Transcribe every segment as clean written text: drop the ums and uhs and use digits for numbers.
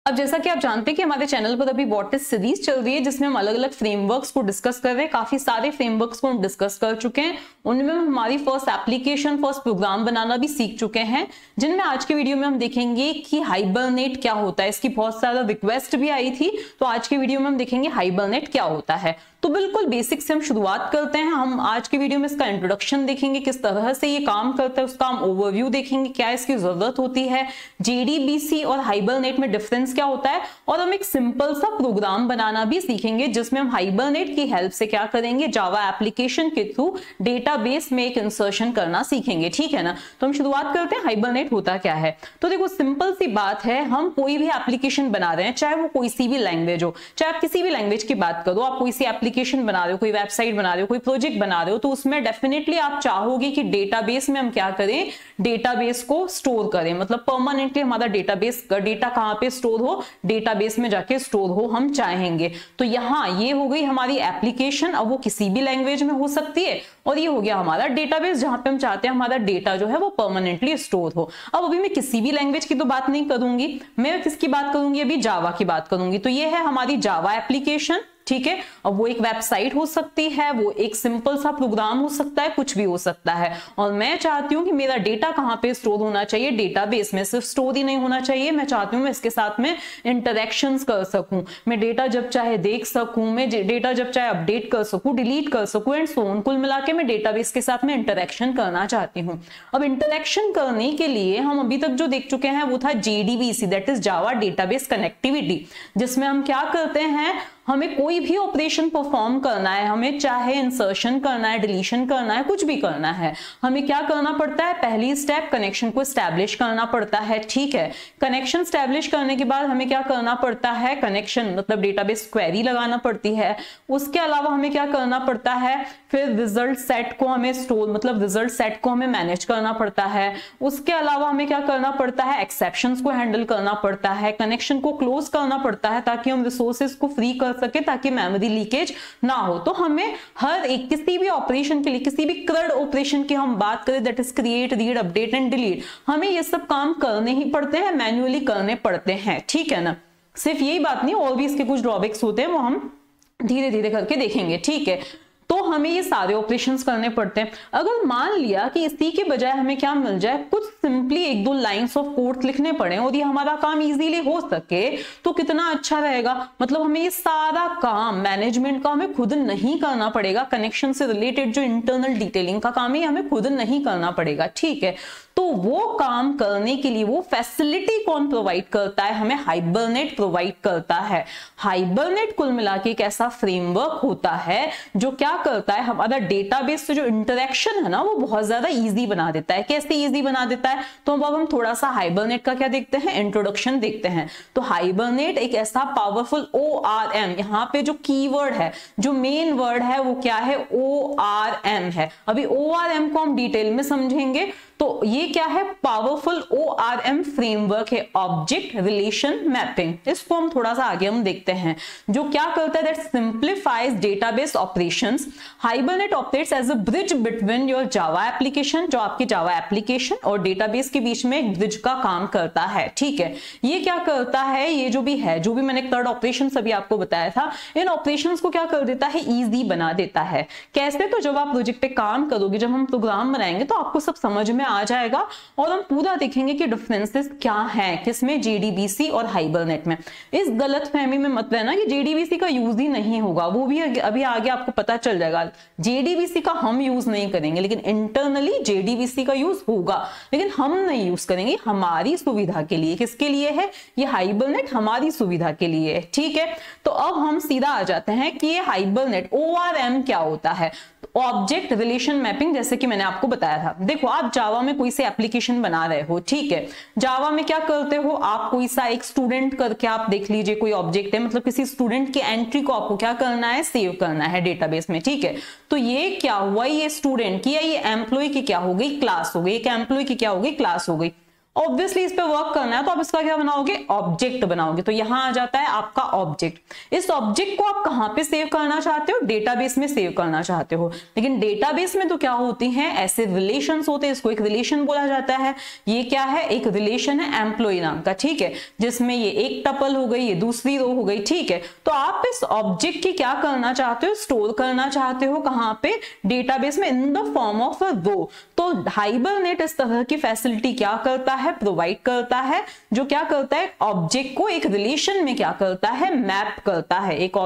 अब जैसा कि आप जानते हैं कि हमारे चैनल पर अभी व्हाट इज सीरीज चल रही है जिसमें हम अलग अलग फ्रेमवर्क्स को डिस्कस कर रहे हैं। काफी सारे फ्रेमवर्क्स को हम डिस्कस कर चुके हैं, उनमें हम हमारी फर्स्ट एप्लीकेशन फर्स्ट प्रोग्राम बनाना भी सीख चुके हैं, जिनमें आज के वीडियो में हम देखेंगे कि हाइबरनेट क्या होता है। इसकी बहुत सारा रिक्वेस्ट भी आई थी, तो आज के वीडियो में हम देखेंगे हाइबरनेट क्या होता है। तो बिल्कुल बेसिक से हम शुरुआत करते हैं। हम आज के वीडियो में इसका इंट्रोडक्शन देखेंगे, किस तरह से ये काम करता है उसका हम ओवरव्यू देखेंगे, क्या इसकी जरूरत होती है, जेडीबीसी और हाइबरनेट में डिफरेंस क्या होता है, और हम एक सिंपल सा प्रोग्राम बनाना भी सीखेंगे जिसमें हम हाइबरनेट की हेल्प से क्या करेंगे, जावा एप्लीकेशन के थ्रू डेटाबेस में एक इंसर्शन करना सीखेंगे। ठीक है ना। तो हम शुरुआत करते हैं हाइबरनेट होता क्या है। तो देखो सिंपल सी बात है, हम कोई भी एप्लीकेशन बना रहे हैं, चाहे वो कोई सी भी लैंग्वेज हो, चाहे आप किसी भी लैंग्वेज की बात करो, आप कोई सी एप्लीकेशन बना रहे हो, कोई वेबसाइट बना रहे हो, कोई प्रोजेक्ट बना रहे हो, तो उसमें डेफिनेटली आप चाहोगे कि डेटाबेस में हम क्या करें, डेटाबेस को स्टोर करें। मतलब परमानेंटली हमारा डेटाबेस का डेटा कहां पे स्टोर हो, डेटाबेस में जाके स्टोर हो, हम चाहेंगे। तो यहां ये हो गई हमारी एप्लीकेशन, अब वो किसी भी लैंग्वेज में हो सकती है, और ये हो गया हमारा डेटाबेस जहां पे हम चाहते हैं हमारा डेटा जो है वो परमानेंटली स्टोर हो। अब अभी मैं किसी भी लैंग्वेज की तो बात नहीं करूंगी, मैं किसकी बात करूंगी, अभी जावा की बात करूंगी। तो ये है हमारी जावा एप्लीकेशन। ठीक है। अब वो एक वेबसाइट हो सकती है, वो एक सिंपल सा प्रोग्राम हो सकता है, कुछ भी हो सकता है, और मैं चाहती हूं कि मेरा डेटा कहां पे स्टोर होना चाहिए, डेटाबेस में। सिर्फ स्टोर ही नहीं होना चाहिए, मैं चाहती हूं मैं इसके साथ में इंटरेक्शंस कर सकूं, मैं डेटा जब चाहे देख सकूं, मैं डेटा जब चाहे अपडेट कर सकूं, डिलीट कर सकूं, एंड सो ऑन। कुल मिला के मैं डेटाबेस के साथ में इंटरेक्शन करना चाहती हूं। अब इंटरेक्शन करने के लिए हम अभी तक जो देख चुके हैं वो था JDBC, that is Java database connectivity, जिसमें हम क्या करते हैं, हमें कोई भी ऑपरेशन परफॉर्म करना है, हमें चाहे इंसर्शन करना है, डिलीशन करना है, कुछ भी करना है, हमें क्या करना पड़ता है, पहली स्टेप कनेक्शन को एस्टैब्लिश करना पड़ता है। ठीक है। कनेक्शन एस्टैब्लिश करने के बाद हमें क्या करना पड़ता है, कनेक्शन मतलब डेटाबेस क्वेरी लगाना पड़ती है। उसके अलावा हमें क्या करना पड़ता है, फिर रिजल्ट सेट को हमें स्टोर मतलब रिजल्ट सेट को हमें मैनेज करना पड़ता है। उसके अलावा हमें क्या करना पड़ता है, एक्सेप्शंस को हैंडल करना पड़ता है, कनेक्शन को क्लोज करना पड़ता है ताकि हम रिसोर्सेज को फ्री कर सके, ताकि मेमोरी लीकेज ना हो। तो हमें हर एक किसी भी ऑपरेशन के लिए, किसी भी CRUD ऑपरेशन की हम बात करें, that is create, read, update and delete, हमें ये सब काम करने ही पड़ते हैं, मैन्युअली करने पड़ते हैं। ठीक है ना। सिर्फ यही बात नहीं, और भी इसके कुछ ड्रॉबैक्स होते हैं, वो हम धीरे धीरे करके देखेंगे। ठीक है। तो हमें ये सारे ऑपरेशंस करने पड़ते हैं। अगर मान लिया कि इसी के बजाय हमें क्या मिल जाए, कुछ सिंपली एक दो लाइंस ऑफ कोड लिखने पड़े और ये हमारा काम इजीली हो सके, तो कितना अच्छा रहेगा। मतलब हमें ये सारा काम मैनेजमेंट का हमें खुद नहीं करना पड़ेगा, कनेक्शन से रिलेटेड जो इंटरनल डिटेलिंग का काम है हमें खुद नहीं करना पड़ेगा। ठीक है। तो वो काम करने के लिए वो फैसिलिटी कौन प्रोवाइड करता है, हमें हाइबरनेट प्रोवाइड करता है। हाइबरनेट कुल मिला के एक ऐसा फ्रेमवर्क होता है जो क्या करता है, हमारा डेटाबेस से जो इंटरेक्शन है ना वो बहुत ज्यादा इजी बना देता है। कैसे इजी बना देता है, तो अब हम थोड़ा सा हाइबरनेट का क्या देखते हैं, इंट्रोडक्शन देखते हैं। तो हाइबरनेट एक ऐसा पावरफुल ORM, यहाँ पे जो कीवर्ड है, जो मेन वर्ड है वो क्या है, ORM है। अभी ORM को हम डिटेल में समझेंगे। तो ये क्या है, पावरफुल ORM फ्रेमवर्क है, ऑब्जेक्ट रिलेशन मैपिंग। इसको हम थोड़ा सा आगे हम देखते हैं। जो क्या करता है, that simplifies database operations. Hibernate operates as a bridge between your Java application, जो आपकी जावा एप्लीकेशन और डेटाबेस के बीच में एक ब्रिज का काम करता है। ठीक है। ये क्या करता है, ये जो भी है, जो भी मैंने थर्ड ऑपरेशन अभी आपको बताया था, इन ऑपरेशंस को क्या कर देता है, इजी बना देता है। कैसे, तो जब आप प्रोजेक्ट पे काम करोगे, जब हम प्रोग्राम बनाएंगे तो आपको सब समझ में आ जाएगा, और हम पूरा देखेंगे कि डिफरेंसेस क्या हैं, किसमें, जेडीबीसी और हाइबरनेट में। इस गलतफहमी में मत रहना कि जेडीबीसी का यूज ही नहीं होगा, वो भी अभी आगे आपको पता चल जाएगा। जेडीबीसी का हम यूज नहीं करेंगे, लेकिन इंटरनली जेडीबीसी का यूज होगा, लेकिन हम नहीं यूज करेंगे, हमारी सुविधा के लिए। किसके लिए है ये हाइबरनेट, हमारी सुविधा के लिए। ठीक है। तो अब हम सीधा आ जाते हैं कि ये हाइबरनेट ORM क्या होता है, ऑब्जेक्ट रिलेशन मैपिंग, जैसे कि मैंने आपको बताया था। देखो आप जावा में कोई से एप्लीकेशन बना रहे हो, ठीक है। जावा में क्या करते हो आप, कोई सा एक स्टूडेंट करके आप देख लीजिए, कोई ऑब्जेक्ट है, मतलब किसी स्टूडेंट की एंट्री को आपको क्या करना है, सेव करना है डेटाबेस में। ठीक है। तो ये क्या हुआ, ये स्टूडेंट की या ये एम्प्लॉय की क्या हो गई, क्लास हो गई। एक एम्प्लॉय की क्या हो गई, क्लास हो गई। ऑब्वियसली इस पे वर्क करना है तो आप इसका क्या बनाओगे, ऑब्जेक्ट बनाओगे। तो यहां आ जाता है आपका ऑब्जेक्ट। इस ऑब्जेक्ट को आप कहां पे सेव करना चाहते हो, डेटाबेस में सेव करना चाहते हो। लेकिन डेटाबेस में तो क्या होती हैं, ऐसे रिलेशंस होते हैं, इसको एक रिलेशन बोला जाता है। ये क्या है, एक रिलेशन है एम्प्लॉय नाम का, ठीक है, जिसमें ये एक टपल हो गई, ये दूसरी रो हो गई, ठीक है। तो आप इस ऑब्जेक्ट की क्या करना चाहते हो, स्टोर करना चाहते हो कहां पे, डेटाबेस में, in the form of a row. तो हाइबरनेट इस तरह की फैसिलिटी क्या करता है, प्रोवाइड करता है, जो क्या करता है, ऑब्जेक्ट को एक रिलेशन में क्या करता है, मैप करता है एक।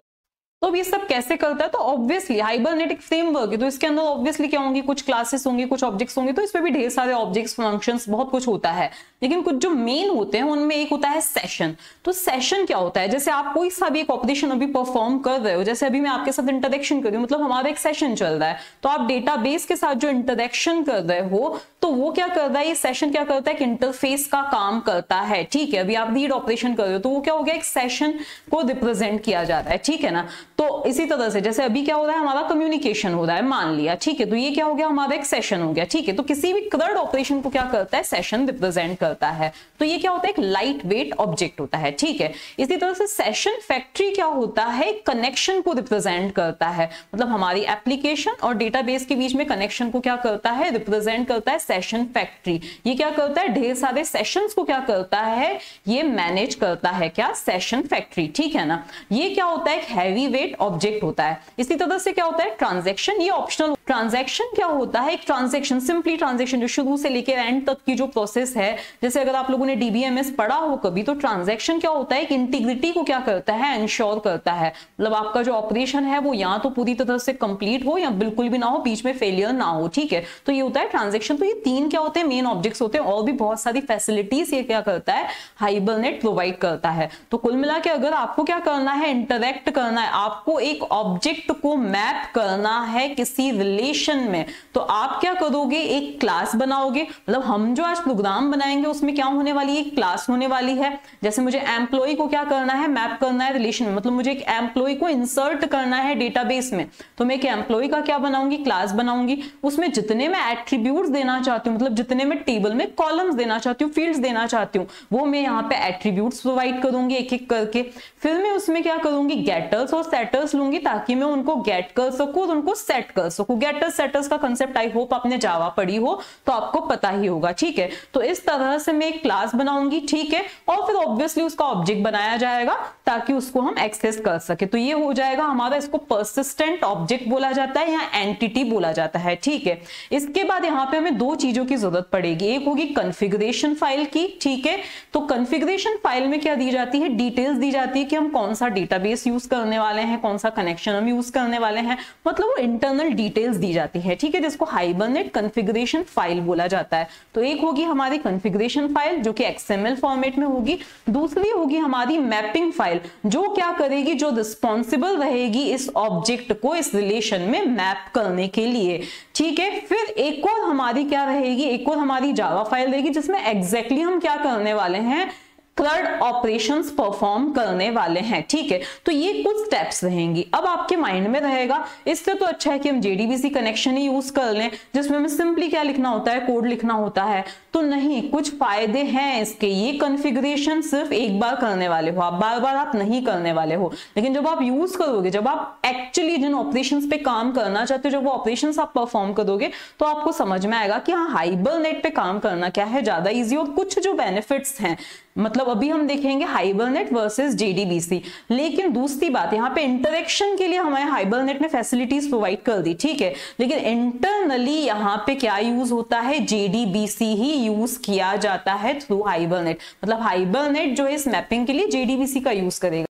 तो अब ये सब कैसे करता है, तो ऑब्वियसली हाइबरनेटिक फ्रेमवर्क है, तो इसके अंदर ऑब्वियसली क्या होंगी, कुछ क्लासेस होंगी, कुछ ऑब्जेक्ट्स होंगे, तो इसमें भी ढेर सारे ऑब्जेक्ट्स, फंक्शंस, बहुत कुछ होता है। लेकिन कुछ जो मेन होते हैं उनमें एक होता है सेशन। तो सेशन क्या होता है, जैसे आप कोई सा भी एक ऑपरेशन अभी परफॉर्म कर रहे हो, जैसे अभी मैं आपके साथ इंटरेक्शन कर रही हूँ, मतलब हमारा एक सेशन चल रहा है, तो आप डेटाबेस के साथ जो इंटरेक्शन कर रहे हो, तो वो क्या कर रहा है, ये सेशन क्या करता है, कि इंटरफेस का काम करता है, ठीक है। अभी आप रीड ऑपरेशन कर रहे हो, तो वो क्या हो गया, एक सेशन को रिप्रेजेंट किया जा रहा है, ठीक है ना। तो इसी तरह से जैसे अभी क्या हो रहा है, हमारा कम्युनिकेशन हो रहा है, मान लिया, ठीक है, तो ये क्या हो गया, हमारा एक सेशन हो गया, ठीक है। तो किसी भी CRUD ऑपरेशन को क्या करता है, सेशन रिप्रेजेंट करता है। तो ये क्या होता है, एक लाइट वेट ऑब्जेक्ट होता है, ठीक है। इसी तरह से सेशन फैक्ट्री क्या होता है, कनेक्शन को रिप्रेजेंट करता है, मतलब हमारी एप्लीकेशन और डेटाबेस के बीच में कनेक्शन को क्या करता है, रिप्रेजेंट करता है सेशन फैक्ट्री। ये क्या करता है, ढेर सारे सेशंस को क्या करता है, ये मैनेज करता है, क्या, सेशन फैक्ट्री, ठीक है ना। ये क्या होता है, एक हैवी वेट ऑब्जेक्ट होता है। इसी तरह से क्या होता है, ट्रांजैक्शन, ये ऑप्शनल। ट्रांजैक्शन क्या होता है, एक ट्रांजैक्शन, सिंपली ट्रांजैक्शन, जो शुरू से लेकर एंड तक की जो प्रोसेस है, जैसे अगर आप लोगों ने डीबीएमएस पढ़ा हो कभी, तो ट्रांजैक्शन क्या होता है, एक इंटीग्रिटी को क्या करता है, इंश्योर करता है। मतलब आपका जो ऑपरेशन है वो या तो पूरी तरह से कंप्लीट हो या बिल्कुल भी ना हो, बीच में फेलियर ना हो, ठीक है। तो ये होता है ट्रांजैक्शन। तो ये तीन क्या होते हैं, मेन ऑब्जेक्ट्स होते हैं, और भी बहुत सारी फैसिलिटीज ये क्या करता है, हाइबरनेट प्रोवाइड करता है। तो कुल मिला के अगर आपको क्या करना है, इंटरैक्ट करना है, आपको एक ऑब्जेक्ट को मैप करना है किसी रिलेशन में, तो आप क्या करोगे, एक क्लास बनाओगे। मतलब हम जो आज प्रोग्राम बनाएंगे उसमें क्या होने वाली है, क्लास होने वाली है। जैसे मुझे एम्प्लॉय को क्या करना है, मैप करना है रिलेशन में, मतलब मुझे एक एम्प्लॉय को इंसर्ट करना है डेटाबेस में, तो मैं एक एम्प्लॉय का क्या बनाऊंगी, क्लास बनाऊंगी। उसमें जितने मैं एट्रीब्यूट्स देना चाहती हूँ, मतलब जितने मैं टेबल में कॉलम्स देना चाहती हूँ, फील्ड्स देना चाहती हूँ, वो मैं यहाँ पे एट्रीब्यूट्स प्रोवाइड करूंगी एक एक करके। फिर मैं उसमें क्या करूंगी, गेटर्स और सेटर्स लूंगी, ताकि मैं उनको गेट कर सकूं और उनको सेट कर सकूं। गेटर्स सेटर्स का कंसेप्ट आई होप आपने जावा पढ़ी हो तो आपको पता ही होगा, ठीक है। तो इस तरह से मैं एक क्लास बनाऊंगी, ठीक है, और फिर ऑब्वियसली उसका ऑब्जेक्ट बनाया जाएगा ताकि उसको हम एक्सेस कर सके। तो ये हो जाएगा हमारा, इसको पर्सिस्टेंट ऑब्जेक्ट बोला जाता है या एंटिटी बोला जाता है, ठीक है। इसके बाद यहाँ पे हमें दो चीजों की जरूरत पड़ेगी, एक होगी कॉन्फ़िगरेशन फाइल की, ठीक है। तो कॉन्फ़िगरेशन फाइल में क्या दी जाती है, डिटेल्स दी जाती है कि हम कौन सा डेटाबेस यूज करने वाले हैं, कौन सा कनेक्शन हम यूज करने वाले हैं, मतलब वो इंटरनल डिटेल्स दी जाती है, ठीक है, जिसको हाइबरनेट कॉन्फ़िगरेशन फाइल बोला जाता है। तो एक होगी हमारी कॉन्फ़िगरेशन फाइल जो कि XML फॉर्मेट में होगी, दूसरी होगी हमारी मैपिंग फाइल जो क्या करेगी, जो रिस्पॉन्सिबल रहेगी इस ऑब्जेक्ट को इस रिलेशन में मैप करने के लिए, ठीक है। फिर एक और हमारी क्या रहेगी, एक और हमारी जावा फाइल रहेगी जिसमें एग्जैक्टली हम क्या करने वाले हैं, CRUD ऑपरेशंस परफॉर्म करने वाले हैं, ठीक है। तो ये कुछ स्टेप्स रहेंगी। अब आपके माइंड में रहेगा इससे तो अच्छा है कि हम JDBC कनेक्शन ही यूज कर लें, जिसमें हमें सिंपली क्या लिखना होता है, कोड लिखना होता है। तो नहीं, कुछ फायदे हैं इसके। ये कॉन्फ़िगरेशन सिर्फ एक बार करने वाले हो आप, बार बार आप नहीं करने वाले हो। लेकिन जब आप यूज करोगे, जब आप एक्चुअली जिन ऑपरेशंस पे काम करना चाहते हो, जब वो ऑपरेशंस आप परफॉर्म करोगे, तो आपको समझ में आएगा कि हाँ, हाइबरनेट पे काम करना क्या है, ज्यादा इजी। और कुछ जो बेनिफिट्स हैं, मतलब अभी हम देखेंगे हाइबरनेट वर्सेस JDBC। लेकिन दूसरी बात, यहाँ पे इंटरेक्शन के लिए हमें हाइबरनेट ने फैसिलिटीज प्रोवाइड कर दी, ठीक है। लेकिन इंटरनली यहाँ पे क्या यूज होता है, JDBC ही यूज किया जाता है थ्रू हाइबरनेट। मतलब हाइबरनेट जो है इस मैपिंग के लिए JDBC का यूज करेगा,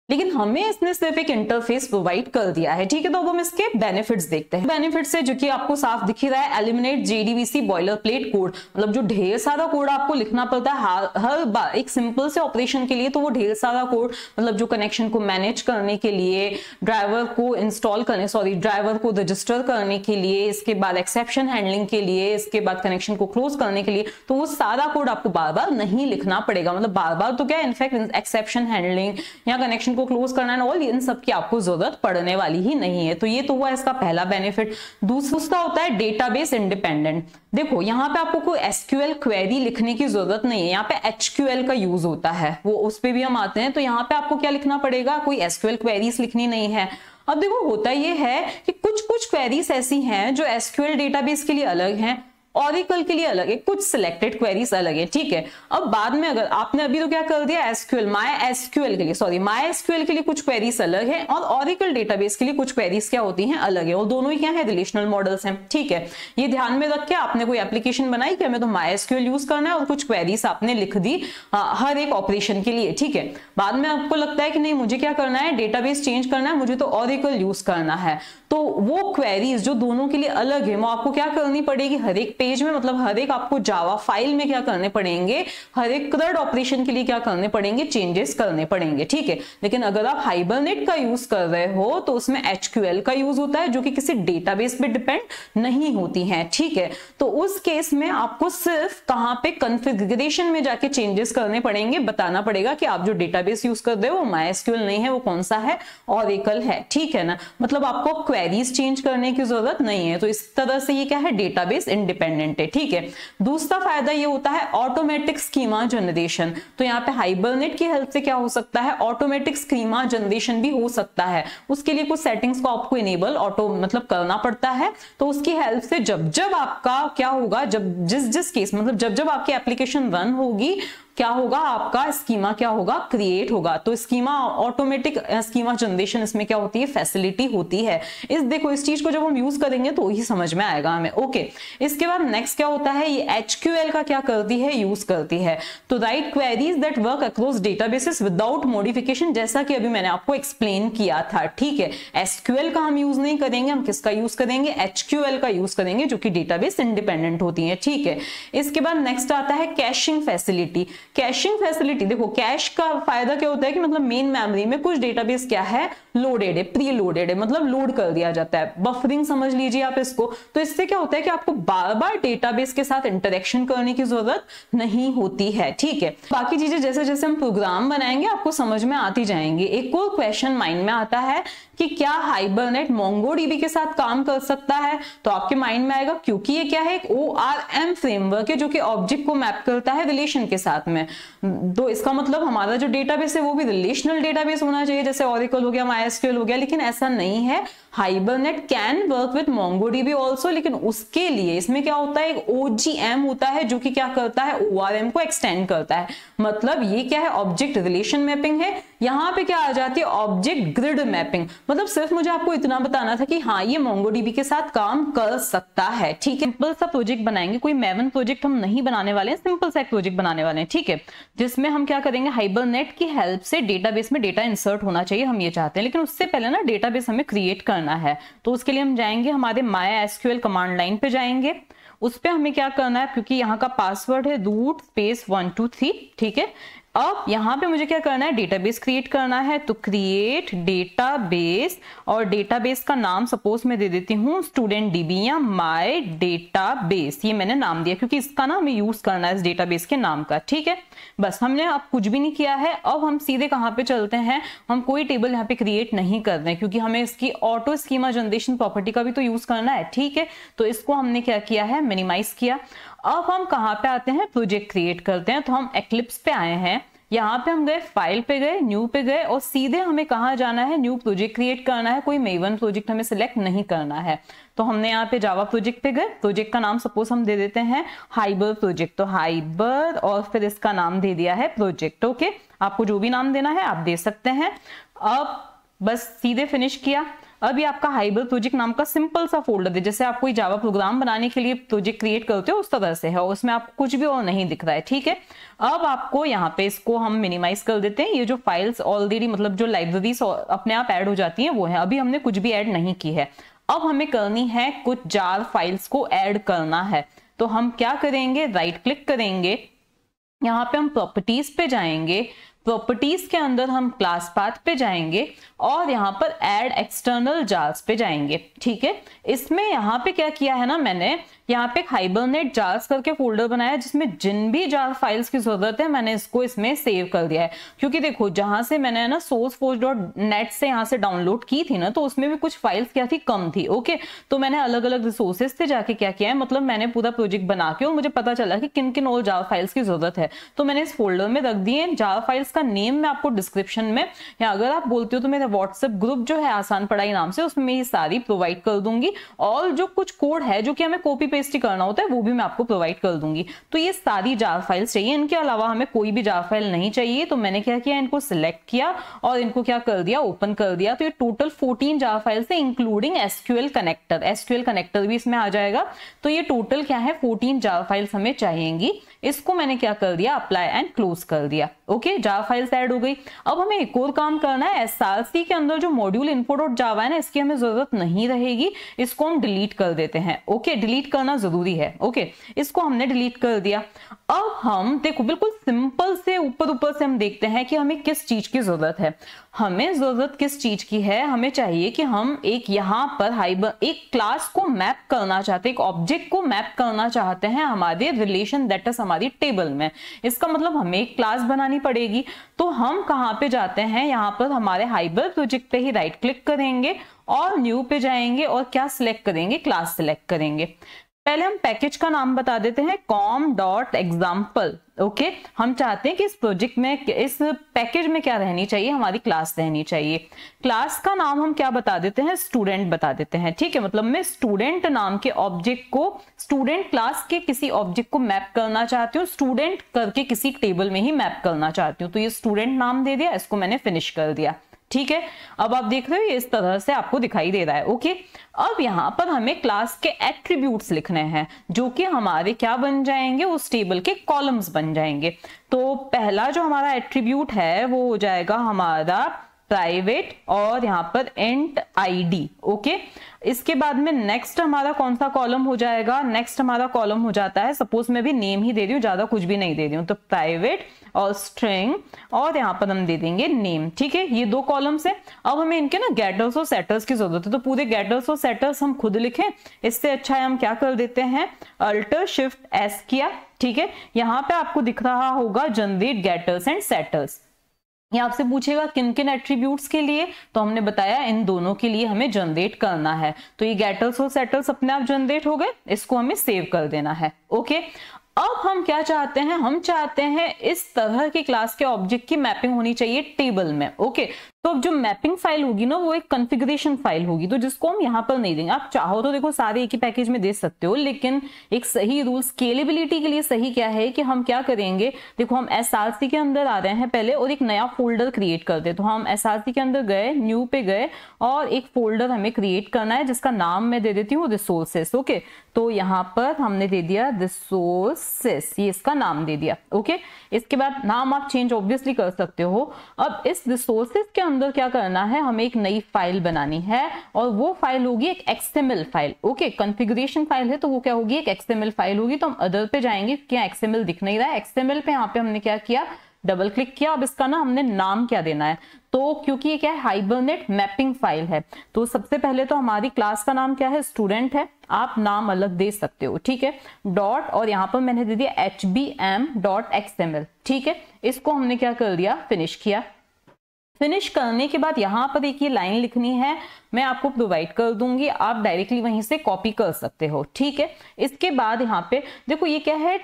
लेकिन हमें इसने सिर्फ एक इंटरफेस प्रोवाइड कर दिया है, ठीक है। तो अब हम इसके बेनिफिट्स देखते हैं। बेनिफिट्स है जो कि आपको साफ दिख ही रहा है, eliminate JDBC boiler plate code. मतलब जो ढेर सारा कोड आपको लिखना पड़ता है हर बार एक सिंपल से ऑपरेशन के लिए, तो वो ढेर सारा कोड, मतलब जो कनेक्शन को मैनेज करने के लिए, ड्राइवर को इंस्टॉल करने, ड्राइवर को रजिस्टर करने के लिए, इसके बाद एक्सेप्शन हैंडलिंग के लिए, इसके बाद कनेक्शन को क्लोज करने के लिए, तो वो सारा कोड आपको बार बार नहीं लिखना पड़ेगा। मतलब बार बार तो क्या, इनफैक्ट एक्सेप्शन हैंडलिंग या कनेक्शन को क्लोज करना है ऑल, इन सब की आपको जरूरत पड़ने वाली ही नहीं है। तो ये तो हुआ इसका पहला बेनिफिट। दूसरा होता है डेटाबेस इंडिपेंडेंट। देखो यहाँ पे आपको कोई एसक्यूएल क्वेरी लिखने की जरूरत नहीं है, यहाँ पे एचक्यूएल का यूज होता है, वो उस पे भी हम आते हैं। तो यहाँ पे आपको क्या लिखना पड़ेगा, कोई एसक्यूएल क्वेरीज लिखनी नहीं है। अब देखो होता ये है कि कुछ कुछ क्वेरीज ऐसी हैं जो एसक्यूएल डेटाबेस के लिए अलग हैं, ऑरेकल के लिए अलग है, कुछ सिलेक्टेड क्वेरीज अलग है, ठीक है। अब बाद में अगर आपने अभी तो क्या कर दिया, एसक्यूएल माई एसक्यूएल के लिए कुछ क्वेरीज अलग है और ऑरेकल डेटाबेस के लिए कुछ क्वेरीज क्या होती हैं, अलग है, और दोनों ही क्या है, रिलेशनल मॉडल्स हैं, ठीक है। ये ध्यान में रख के आपने कोई एप्लीकेशन बनाई कि हमें तो माई एसक्यूएल यूज करना है और कुछ क्वेरीज आपने लिख दी हर एक ऑपरेशन के लिए, ठीक है। बाद में आपको लगता है कि नहीं मुझे क्या करना है, डेटाबेस चेंज करना है, मुझे तो ऑरेकल यूज करना है, तो वो क्वेरीज जो दोनों के लिए अलग है वो आपको क्या करनी पड़ेगी, हर एक पेज में, मतलब हर एक आपको जावा फाइल में क्या करने पड़ेंगे, हर एक CRUD ऑपरेशन के लिए क्या करने पड़ेंगे, चेंजेस करने पड़ेंगे, ठीक है। लेकिन अगर आप हाइबरनेट का यूज कर रहे हो तो उसमें एचक्यूएल का यूज होता है जो कि किसी डेटाबेस पे डिपेंड नहीं होती है, ठीक है। तो उस केस में आपको सिर्फ कहां पे कॉन्फ़िगरेशन में जाके चेंजेस करने पड़ेंगे, बताना पड़ेगा कि आप जो डेटाबेस यूज कर रहे हो वो मायस्क्यूएल नहीं है, वो कौन सा है, ऑरेकल है, ठीक है ना। मतलब आपको क्वेरीज चेंज करने की जरूरत नहीं है। तो इस तरह से ये क्या है, डेटाबेस इंडिपेंडेंट है, ठीक है। दूसरा फायदा ये होता है ऑटोमेटिक स्कीमा जनरेशन। तो यहाँ पे हाइबरनेट की हेल्प से क्या हो सकता है, ऑटोमेटिक स्कीमा जनरेशन भी हो सकता है। उसके लिए कुछ सेटिंग्स को आपको इनेबल मतलब करना पड़ता है। तो उसकी हेल्प से जब जब आपका क्या होगा, जब जिस केस मतलब जब जब आपकी एप्लीकेशन रन होगी क्या होगा, आपका स्कीमा क्या होगा, क्रिएट होगा। तो स्कीमा ऑटोमेटिक स्कीमा जनरेशन इसमें क्या होती है, फैसिलिटी होती है। देखो इस चीज को जब हम यूज करेंगे तो ही समझ में आएगा हमें, ओके। इसके बाद नेक्स्ट क्या होता है, ये एचक्यूएल का क्या करती है, यूज करती है। तो right queries that work across databases without modification, जैसा कि अभी मैंने आपको एक्सप्लेन किया था, ठीक है। एसक्यूएल का हम यूज नहीं करेंगे, हम किसका यूज करेंगे, एचक्यूएल का यूज करेंगे, जो कि डेटाबेस इंडिपेंडेंट होती है, ठीक है। इसके बाद नेक्स्ट आता है कैशिंग फैसिलिटी। कैशिंग फैसिलिटी, देखो कैश का फायदा क्या होता है कि मतलब मेन मेमोरी में कुछ डेटाबेस क्या है, लोडेड है, प्री लोडेड है, मतलब लोड कर दिया जाता है, बफरिंग समझ लीजिए आप इसको। तो इससे क्या होता है कि आपको बार बार डेटाबेस के साथ इंटरेक्शन करने की जरूरत नहीं होती है, ठीक है। बाकी चीजें जैसे जैसे हम प्रोग्राम बनाएंगे आपको समझ में आती जाएंगी। एक और क्वेश्चन माइंड में आता है कि क्या हाइबरनेट मोंगोडीबी के साथ काम कर सकता है, तो आपके माइंड में आएगा क्योंकि ये क्या है, एक ORM फ्रेमवर्क है जो कि ऑब्जेक्ट को मैप करता है रिलेशन के साथ में। तो इसका मतलब हमारा जो डेटाबेस है वो भी रिलेशनल डेटाबेस होना चाहिए, जैसे ऑरेकल हो गया, मायस्क्यूएल हो गया, लेकिन ऐसा नहीं है। Hibernate can work with MongoDB also, लेकिन उसके लिए इसमें क्या होता है, एक OGM होता है जो कि क्या करता है, ORM को एक्सटेंड करता है। मतलब ये क्या है, ऑब्जेक्ट रिलेशन मैपिंग है। यहाँ पे क्या आ जाती है, ऑब्जेक्ट ग्रिड मैपिंग। मतलब सिर्फ मुझे आपको इतना बताना था कि हाँ ये मोंगोडीबी के साथ काम कर सकता है, ठीक है। सिंपल सा प्रोजेक्ट बनाएंगे, कोई मैवन प्रोजेक्ट हम नहीं बनाने वाले हैं, सिंपल सा एक प्रोजेक्ट बनाने वाले हैं, ठीक है, जिसमें हम क्या करेंगे, हाइबरनेट की हेल्प से डेटाबेस में डेटा इंसर्ट होना चाहिए, हम ये चाहते हैं। लेकिन उससे पहले ना डेटाबेस हमें क्रिएट करना है, तो उसके लिए हम जाएंगे हमारे मायस्क्यूएल कमांड लाइन पे जाएंगे। उस पे हमें क्या करना है, क्योंकि यहाँ का पासवर्ड है रूट स्पेस 123, ठीक है। अब यहाँ पे मुझे क्या करना है, डेटाबेस क्रिएट करना है। तो क्रिएट डेटाबेस, और डेटाबेस का नाम सपोज मैं दे देती हूँ स्टूडेंट डीबी या माय डेटाबेस, ये मैंने नाम दिया क्योंकि इसका ना हमें यूज करना है इस डेटाबेस के नाम का, ठीक है। बस हमने अब कुछ भी नहीं किया है। अब हम सीधे कहाँ पे चलते हैं, हम कोई टेबल यहाँ पे क्रिएट नहीं कर रहे हैं क्योंकि हमें इसकी ऑटो स्कीमा जनरेशन प्रॉपर्टी का भी तो यूज करना है, ठीक है। तो इसको हमने क्या किया है, मिनिमाइज किया। अब हम कहाँ पे आते हैं, प्रोजेक्ट क्रिएट करते हैं। तो हम एक्लिप्स पे आए हैं, यहाँ पे हम गए, फाइल पे गए, न्यू पे गए, और सीधे हमें कहाँ जाना है, न्यू प्रोजेक्ट क्रिएट करना है। कोई मेवन प्रोजेक्ट हमें सिलेक्ट नहीं करना है। तो हमने यहाँ पे जावा प्रोजेक्ट पे गए, प्रोजेक्ट का नाम सपोज हम दे देते हैं हाइबर प्रोजेक्ट। तो हाइबर, और फिर इसका नाम दे दिया है प्रोजेक्ट, ओके। आपको जो भी नाम देना है आप दे सकते हैं। अब बस सीधे फिनिश किया। अब ये आपका हाइबर प्रोजेक्ट नाम का सिंपल सा फोल्डर है, जैसे आप कोई जावा प्रोग्राम बनाने के लिए प्रोजेक्ट क्रिएट करते हो उस तरह से है, उसमें आपको कुछ भी और नहीं दिख रहा है, ठीक है। अब आपको यहाँ पे इसको हम मिनिमाइज कर देते हैं। ये जो फाइल्स ऑलरेडी मतलब जो लाइब्रेरीज अपने आप ऐड हो जाती हैं वो है, अभी हमने कुछ भी ऐड नहीं की है। अब हमें करनी है कुछ जार फाइल्स को ऐड करना है। तो हम क्या करेंगे, राइट क्लिक करेंगे, यहाँ पे हम प्रॉपर्टीज पे जाएंगे, प्रॉपर्टीज के अंदर हम क्लास पाथ पे जाएंगे और यहाँ पर ऐड एक्सटर्नल जार्स पे जाएंगे। ठीक है, इसमें यहाँ पे क्या किया है ना, मैंने यहाँ पे हाइबरनेट जार्स करके फोल्डर बनाया जिसमें जिन भी जार फाइल्स की जरूरत है मैंने इसको इसमें सेव कर दिया है। क्योंकि देखो जहां से मैंने ना sourceforge.net से यहाँ से डाउनलोड की थी ना, तो उसमें भी कुछ फाइल्स क्या थी, कम थी। ओके, तो मैंने अलग अलग रिसोर्सेज से जाके क्या किया है, मतलब मैंने पूरा प्रोजेक्ट बना के और मुझे पता चला कि किन किन और जार फाइल्स की जरूरत है, तो मैंने इस फोल्डर में रख दिए। जार फाइल्स का नेम मैं आपको डिस्क्रिप्शन में, या अगर आप बोलते हो तो मेरा व्हाट्सएप ग्रुप जो है आसान पढ़ाई नाम से, उसमें ये सारी प्रोवाइड कर दूंगी। और जो कुछ कोड है जो कि हमें कॉपी पेस्ट ही करना होता है वो भी मैं आपको प्रोवाइड कर दूंगी। तो ये सारी जार फाइल्स चाहिए, इनके अलावा हमें कोई भी जार फाइल नहीं चाहिए। तो मैंने क्या किया, इनको सिलेक्ट किया और इनको क्या कर दिया, ओपन कर दिया। तो ये टोटल 14 जार फाइल्स है including SQL connector, SQL connector भी इसमें आ जाएगा। तो ये टोटल क्या है, 14 जार फाइल्स हमें चाहिएंगी। इसको मैंने क्या कर दिया, अप्लाई एंड क्लोज कर दिया। ओके, जार फाइल्स ऐड हो गई। अब हमें एक और काम करना है, एसआरसी के अंदर जो मॉड्यूल info.java है ना, इसकी हमें जरूरत नहीं रहेगी, इसको हम डिलीट कर देते हैं। ओके, डिलीट करना जरूरी है। ओके, इसको हमने डिलीट कर दिया। अब हम देखो बिल्कुल सिंपल से ऊपर से हम देखते हैं कि हमें किस चीज की जरूरत है। हमें जरूरत किस चीज की है, हमें चाहिए कि हम एक यहाँ पर एक क्लास को मैप करना चाहते हैं, एक ऑब्जेक्ट को मैप करना चाहते हैं हमारे रिलेशन दैट इज हमारी टेबल में। इसका मतलब हमें एक क्लास बनानी पड़ेगी। तो हम कहाँ पे जाते हैं, यहाँ पर हमारे हाइबर प्रोजेक्ट पे ही राइट क्लिक करेंगे और न्यू पे जाएंगे और क्या सिलेक्ट करेंगे, क्लास सिलेक्ट करेंगे। पहले हम पैकेज का नाम बता देते हैं, com.example। ओके, हम चाहते हैं कि इस प्रोजेक्ट में, इस पैकेज में क्या रहनी चाहिए, हमारी क्लास रहनी चाहिए। क्लास का नाम हम क्या बता देते हैं, स्टूडेंट बता देते हैं। ठीक है, मतलब मैं स्टूडेंट नाम के ऑब्जेक्ट को, स्टूडेंट क्लास के किसी ऑब्जेक्ट को मैप करना चाहती हूँ, स्टूडेंट करके किसी टेबल में ही मैप करना चाहती हूँ। तो ये स्टूडेंट नाम दे दिया, इसको मैंने फिनिश कर दिया। ठीक है, अब आप देख रहे हो ये इस तरह से आपको दिखाई दे रहा है। ओके, अब यहाँ पर हमें क्लास के एट्रीब्यूट्स लिखने हैं जो कि हमारे क्या बन जाएंगे, उस टेबल के कॉलम्स बन जाएंगे। तो पहला जो हमारा एट्रीब्यूट है वो हो जाएगा हमारा प्राइवेट और यहाँ पर इंट आईडी। ओके, इसके बाद में नेक्स्ट हमारा कौन सा कॉलम हो जाएगा, नेक्स्ट हमारा कॉलम हो जाता है, सपोज मैं भी नेम ही दे रही हूँ, ज्यादा कुछ भी नहीं दे रही हूँ, तो प्राइवेट और स्ट्रिंग और यहाँ पर हम दे देंगे नेम। ठीक है, ये दो कॉलम्स है। अब हमें इनके ना गेटर्स और सेटर्स की जरूरत है, तो पूरे गेटर्स और सेटर्स हम खुद लिखें, इससे अच्छा है हम क्या कर देते हैं, अल्टर शिफ्ट एस किया। ठीक है, यहाँ पे आपको दिख रहा होगा जनरेट गेटर्स एंड सेटर्स। ये आपसे पूछेगा किन किन एट्रीब्यूट्स के लिए, तो हमने बताया इन दोनों के लिए हमें जनरेट करना है। तो ये गेटर्स और सेटर्स अपने आप जनरेट हो गए, इसको हमें सेव कर देना है। ओके, अब हम क्या चाहते हैं, हम चाहते हैं इस तरह की क्लास के ऑब्जेक्ट की मैपिंग होनी चाहिए टेबल में। ओके, तो अब जो मैपिंग फाइल होगी ना वो एक कॉन्फ़िगरेशन फाइल होगी, तो जिसको हम यहाँ पर नहीं देंगे। आप चाहो तो देखो सारे एक ही पैकेज में दे सकते हो, लेकिन एक सही रूल स्केलेबिलिटी के लिए सही क्या है कि हम क्या करेंगे, देखो हम एसआरसी के अंदर आ रहे हैं पहले और एक नया फोल्डर क्रिएट कर दे। तो हम एसआरसी के अंदर गए, न्यू पे गए और एक फोल्डर हमें क्रिएट करना है जिसका नाम मैं दे देती हूँ रिसोर्सेस। ओके, तो यहाँ पर हमने दे दिया रिसोर्सेस, ये इसका नाम दे दिया। ओके, इसके बाद नाम आप चेंज ऑब्वियसली कर सकते हो। अब इस रिसोर्सेस के अंदर क्या करना है, हमें एक नई फाइल बनानी है और वो फाइल होगी एक XML file. Okay, configuration file है तो वो क्या होगी, एक एक्सएमएल फाइल होगी। तो हम अदर पे जाएंगे, क्या एक्सएमएल दिख नहीं रहा है, एक्सएमएल पे यहाँ पे हमने क्या किया, डबल क्लिक किया। अब इसका ना हमने नाम क्या देना है, तो क्योंकि ये क्या है, हाइबरनेट मैपिंग फाइल है, तो सबसे पहले तो हमारी क्लास का नाम क्या है, स्टूडेंट है। आप नाम अलग दे सकते हो। ठीक है, डॉट और यहाँ पर मैंने दे दिया hbm.xml। ठीक है, इसको हमने क्या कर दिया, फिनिश किया। फिनिश करने के बाद यहाँ पर एक ये लाइन लिखनी है, मैं आपको प्रोवाइड कर दूंगी, आप डायरेक्टली वहीं से कॉपी कर सकते हो। ठीक है, इसके बाद यहाँ पे देखो ये क्या है,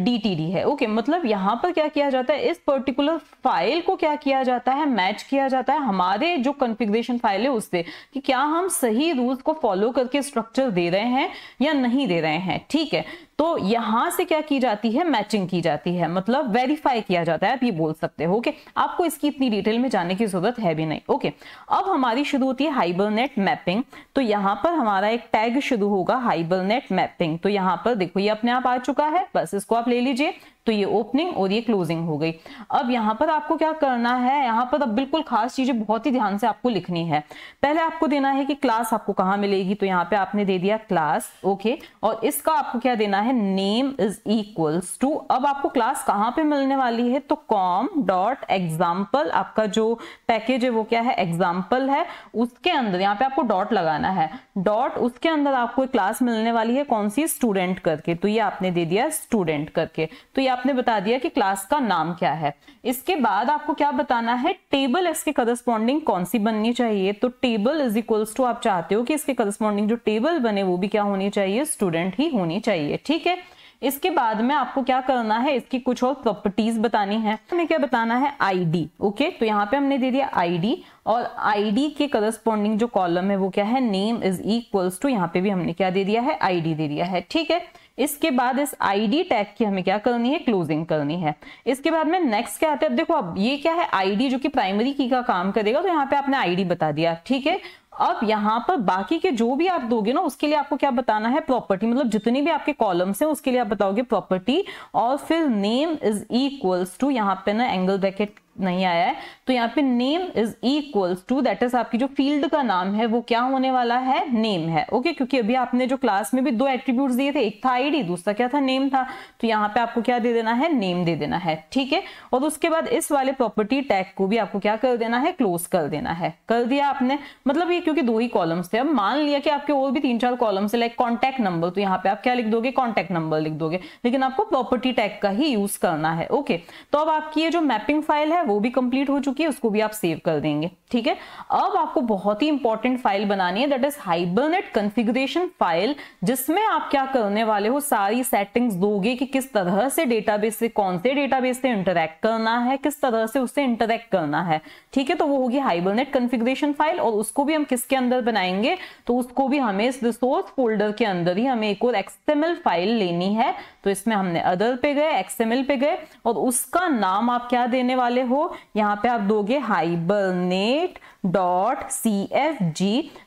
DTD है। ओके, मतलब यहाँ पर क्या किया जाता है, इस पर्टिकुलर फाइल को क्या किया जाता है, मैच किया जाता है हमारे जो कॉन्फ़िगरेशन फाइल है उससे, कि क्या हम सही रूल्स को फॉलो करके स्ट्रक्चर दे रहे हैं या नहीं दे रहे हैं। ठीक है, तो यहां से क्या की जाती है, मैचिंग की जाती है, मतलब वेरीफाई किया जाता है, आप ये बोल सकते हो। ओके, आपको इसकी इतनी डिटेल में जाने की जरूरत है भी नहीं। ओके, अब हमारी शुरू होती है हाइबरनेट मैपिंग। तो यहाँ पर हमारा एक टैग शुरू होगा हाइबरनेट मैपिंग। तो यहाँ पर देखो ये अपने आप आ चुका है, बस इसको आप ले लीजिए, तो ये ओपनिंग और ये क्लोजिंग हो गई। अब यहाँ पर आपको क्या करना है, यहाँ पर अब बिल्कुल खास चीजें बहुत ही ध्यान से आपको लिखनी है। पहले आपको देना है कि क्लास आपको कहाँ मिलेगी, तो यहाँ पे आपने दे दिया क्लास, ओके, और इसका आपको क्या देना है, नेम इज इक्वल्स टू, अब आपको क्लास कहाँ पे मिलने वाली है, तो कॉम डॉट एग्जाम्पल, आपका जो पैकेज है वो क्या है, एग्जाम्पल है, उसके अंदर यहाँ पे आपको डॉट लगाना है, डॉट उसके अंदर आपको एक क्लास मिलने वाली है, कौन सी, स्टूडेंट करके, तो ये आपने दे दिया स्टूडेंट करके, तो ये आपने बता दिया कि क्लास का नाम क्या है। इसके बाद आपको क्या बताना है, टेबल इसके करस्पॉन्डिंग कौन सी बननी चाहिए, तो टेबल इज इक्वल्स टू, आप चाहते हो कि इसके करस्पॉन्डिंग जो टेबल बने वो भी क्या होनी चाहिए, स्टूडेंट ही होनी चाहिए, ठीक है। इसके बाद में आपको क्या करना है, इसकी कुछ और प्रॉपर्टीज बतानी है। हमें क्या बताना है, आईडी, ओके, तो यहाँ पे हमने दे दिया आईडी, और आईडी के करस्पॉन्डिंग जो कॉलम है वो क्या है, नेम इज इक्वल्स टू, यहाँ पे भी हमने क्या दे दिया है, आईडी दे दिया है, ठीक है। इसके बाद इस आईडी टैग की हमें क्या करनी है, क्लोजिंग करनी है। इसके बाद में नेक्स्ट क्या आता है, अब देखो अब ये क्या है, आईडी जो कि प्राइमरी की का काम करेगा, तो यहाँ पे आपने आईडी बता दिया, ठीक है। अब यहाँ पर बाकी के जो भी आप दोगे ना उसके लिए आपको क्या बताना है, प्रॉपर्टी, मतलब जितनी भी आपके कॉलम्स हैं उसके लिए आप बताओगे प्रॉपर्टी, और फिर नेम इज इक्वल्स टू, यहाँ पे ना एंगल ब्रैकेट नहीं आया है, तो यहाँ पे name is equals to, that is आपकी जो फील्ड का नाम है वो क्या होने वाला है, नेम है, ओके, क्योंकि अभी आपने जो क्लास में भी दो एट्रीब्यूट्स दिए थे, एक था आईडी, दूसरा क्या था, नेम था, तो यहाँ पे आपको क्या दे देना है, नेम दे देना है, ठीक है। और उसके बाद इस वाले प्रॉपर्टी टैग को भी आपको क्या कर देना है, क्लोज कर देना है, कर दिया आपने, मतलब ये क्योंकि दो ही कॉलम्स थे, अब मान लिया कि आपके और भी 3-4 कॉलम्स है, लाइक कॉन्टैक्ट नंबर, तो यहाँ पे आप क्या लिख दोगे, कॉन्टैक्ट नंबर लिख दोगे, लेकिन आपको प्रॉपर्टी टैग का ही यूज करना है, ओके। तो अब आपकी ये जो मैपिंग फाइल है वो भी कंप्लीट हो चुकी है, उसको भी आप सेव कर देंगे, ठीक है। अब आपको बहुत ही इंपॉर्टेंट फाइल बनानी है, that is hibernate configuration file, जिसमें आप क्या करने वाले हो, सारी सेटिंग्स दोगे कि किस तरह से डेटाबेस से, कौन से डेटाबेस से इंटरैक्ट करना है, किस तरह से उससे इंटरैक्ट करना है, ठीक है। तो वो होगी हाइबरनेट कॉन्फ़िगरेशन फाइल, और उसको भी हम किसके अंदर बनाएंगे, तो उसको भी हमें इस रिसोर्स फोल्डर के अंदर ही हमें एक और XML फाइल लेनी है। तो इसमें हमने अदर पे गए, XML पे गए, और उसका नाम आप क्या देने वाले हो, यहाँ पे आप दोगे hibernate.cfg।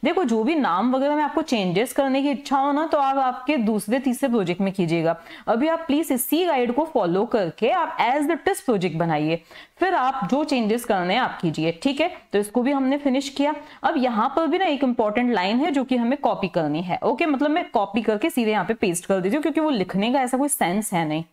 देखो जो भी नाम वगैरह में आपको चेंजेस करने की इच्छा हो ना, तो आप आपके दूसरे तीसरे प्रोजेक्ट में कीजिएगा। अभी आप प्लीज इसी गाइड को फॉलो करके आप एज द टेस्ट प्रोजेक्ट बनाइए, फिर आप जो चेंजेस करने हैं आप कीजिए, ठीक है। तो इसको भी हमने फिनिश किया। अब यहाँ पर भी ना एक इंपॉर्टेंट लाइन है जो कि हमें कॉपी करनी है, ओके, मतलब मैं कॉपी करके सीधे यहाँ पे पेस्ट कर दीजिए, क्योंकि वो लिखने का ऐसा कोई सेंस है नहीं।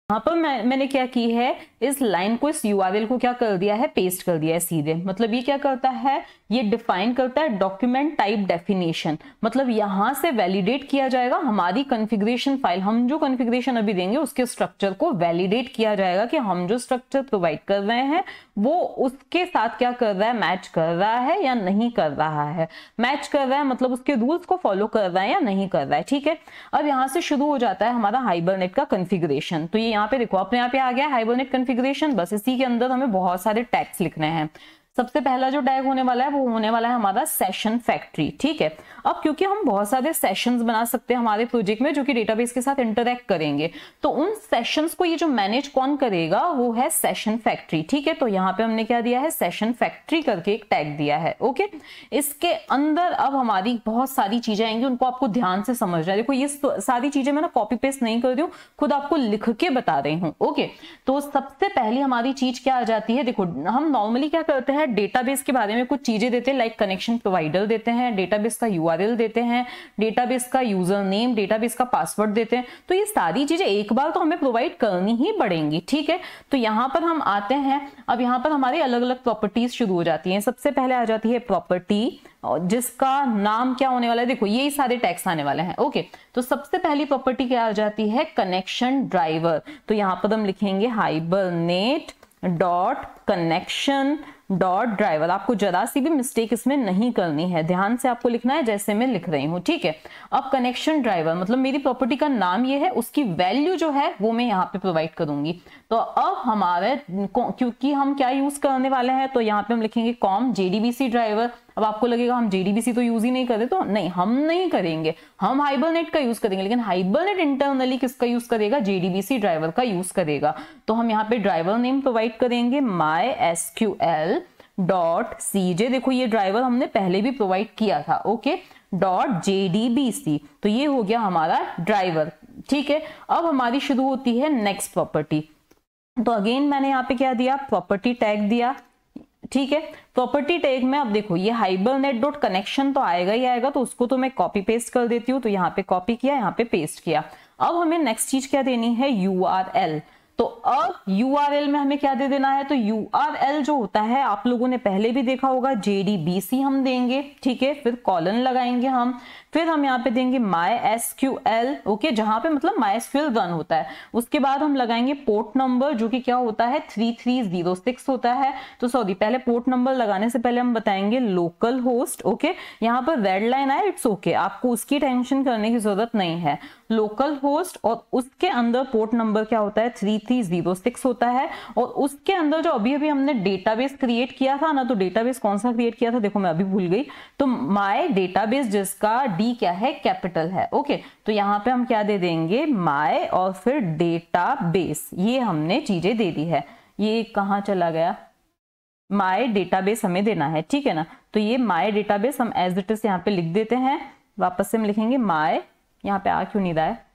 यहाँ पर मैंने क्या की है, इस लाइन को, इस URL को क्या कर दिया है, पेस्ट कर दिया है सीधे। मतलब ये क्या करता है, ये डिफाइन करता है डॉक्यूमेंट टाइप डेफिनेशन, मतलब यहां से वैलिडेट किया जाएगा हमारी कॉन्फ़िगरेशन फाइल, हम जो कॉन्फ़िगरेशन अभी देंगे उसके स्ट्रक्चर को वैलिडेट किया जाएगा कि हम जो स्ट्रक्चर प्रोवाइड कर रहे हैं वो उसके साथ क्या कर रहा है, मैच कर रहा है या नहीं कर रहा है। मैच कर रहा है मतलब उसके रूल्स को फॉलो कर रहा है या नहीं कर रहा है, ठीक है। अब यहां से शुरू हो जाता है हमारा हाइबरनेट का कॉन्फ़िगरेशन। तो ये यहाँ पे देखो अपने आप आ गया हाइबरनेट कॉन्फ़िगरेशन, बस इसी के अंदर हमें बहुत सारे टैग्स लिखने हैं। सबसे पहला जो टैग होने वाला है वो होने वाला है हमारा सेशन फैक्ट्री, ठीक है। अब क्योंकि हम बहुत सारे सेशंस बना सकते हैं हमारे प्रोजेक्ट में जो कि डेटाबेस के साथ इंटरैक्ट करेंगे, तो उन सेशंस को ये जो मैनेज कौन करेगा वो है सेशन फैक्ट्री, ठीक है। तो यहाँ पे हमने क्या दिया है, सेशन फैक्ट्री करके एक टैग दिया है, ओके। इसके अंदर अब हमारी बहुत सारी चीजें आएंगी, उनको आपको ध्यान से समझना है। देखो ये सारी चीजें मैं ना कॉपी पेस्ट नहीं कर रही हूँ, खुद आपको लिख के बता रही हूँ, ओके। तो सबसे पहली हमारी चीज क्या आ जाती है, देखो हम नॉर्मली क्या करते हैं, डेटाबेस के बारे में कुछ चीजें देते हैं, लाइक कनेक्शन प्रोवाइडर देते हैं, डेटाबेस का URL देते हैं, डेटाबेस का यूजर नेम, डेटाबेस का पासवर्ड देते हैं। तो ये सारी चीजें एक बार तो हमें प्रोवाइड करनी ही पड़ेंगी, ठीक है। तो यहां पर हम आते हैं, अब यहां पर हमारे अलग अलग प्रॉपर्टीज शुरू हो जाती हैं। सबसे पहले आ जाती है प्रॉपर्टी, जिसका नाम क्या होने वाला है, देखो यही सारे टैग्स आने वाले हैं, ओके। तो सबसे पहली प्रॉपर्टी क्या आ जाती है, कनेक्शन ड्राइवर। तो यहां पर हम लिखेंगे hibernate dot connection dot driver. आपको जरा सी भी मिस्टेक इसमें नहीं करनी है, ध्यान से आपको लिखना है जैसे मैं लिख रही हूँ, ठीक है। अब कनेक्शन ड्राइवर मतलब मेरी प्रॉपर्टी का नाम ये है, उसकी वैल्यू जो है वो मैं यहाँ पे प्रोवाइड करूंगी। तो अब हमारे क्योंकि हम क्या यूज करने वाले हैं, तो यहाँ पे हम लिखेंगे कॉम JDBC ड्राइवर। अब आपको लगेगा हम JDBC तो यूज ही नहीं करते, तो नहीं, हम नहीं करेंगे, हम हाइबरनेट का यूज करेंगे। लेकिन हाइबरनेट इंटरनली किसका यूज करेगा, JDBC ड्राइवर का यूज करेगा। तो हम यहाँ पे ड्राइवर नेम प्रोवाइड करेंगे mysql.cj। देखो ये ड्राइवर हमने पहले भी प्रोवाइड किया था, ओके। .jdbc, तो ये हो गया हमारा ड्राइवर, ठीक है, अब हमारी शुरू होती है नेक्स्ट प्रॉपर्टी। तो अगेन मैंने यहाँ पे क्या दिया, प्रॉपर्टी टैग दिया, ठीक है। प्रॉपर्टी टैग में अब देखो ये हाइबरनेट डॉट कनेक्शन तो आएगा ही आएगा, तो उसको तो मैं कॉपी पेस्ट कर देती हूँ। तो यहाँ पे कॉपी किया, यहाँ पे पेस्ट किया। अब हमें नेक्स्ट चीज क्या देनी है, URL। तो अब URL में हमें क्या दे देना है, तो URL जो होता है आप लोगों ने पहले भी देखा होगा, JDBC हम देंगे, ठीक है, फिर कॉलन लगाएंगे हम, फिर हम यहाँ पे देंगे MySQL, ओके, जहां पे मतलब MySQL रन होता है। उसके बाद हम लगाएंगे पोर्ट नंबर जो कि क्या होता है 3306 होता है। तो सॉरी, पहले पोर्ट नंबर लगाने से पहले हम बताएंगे लोकल होस्ट, ओके। यहाँ पर रेड लाइन आए, इट्स ओके, आपको उसकी टेंशन करने की जरूरत नहीं है। लोकल होस्ट और उसके अंदर पोर्ट नंबर क्या होता है 3306 होता है। और उसके अंदर जो अभी अभी हमने डेटाबेस क्रिएट किया था ना, तो डेटाबेस कौन सा क्रिएट किया था, देखो मैं अभी भूल गई। तो माय डेटाबेस जिसका डी क्या है, कैपिटल है, ओके। तो यहाँ पे हम क्या दे देंगे, माय और फिर डेटाबेस, ये हमने चीजें दे दी है। ये कहाँ चला गया, माय डेटाबेस हमें देना है, ठीक है ना। तो ये माय डेटाबेस हम एज इट इज यहाँ पे लिख देते हैं। वापस से हम लिखेंगे माय, यहाँ पे आ क्यों नहीं रहा है,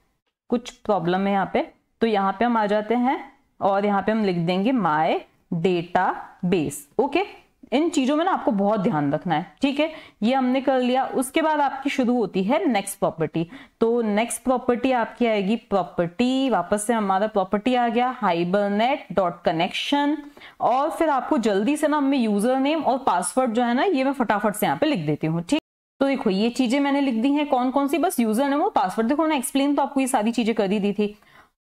कुछ प्रॉब्लम है यहाँ पे। तो यहाँ पे हम आ जाते हैं और यहाँ पे हम लिख देंगे माय डेटाबेस, ओके। इन चीजों में ना आपको बहुत ध्यान रखना है, ठीक है। ये हमने कर लिया। उसके बाद आपकी शुरू होती है नेक्स्ट प्रॉपर्टी। तो नेक्स्ट प्रॉपर्टी आपकी आएगी प्रॉपर्टी, वापस से हमारा प्रॉपर्टी आ गया हाइबरनेट डॉट कनेक्शन। और फिर आपको जल्दी से ना मैं यूजर नेम और पासवर्ड जो है ना, ये मैं फटाफट से यहाँ पे लिख देती हूँ, ठीक। तो देखो ये चीजें मैंने लिख दी हैं, कौन कौन सी, बस यूजर नेम और पासवर्ड। देखो मैंने एक्सप्लेन तो आपको ये सारी चीजें कर ही दी थी।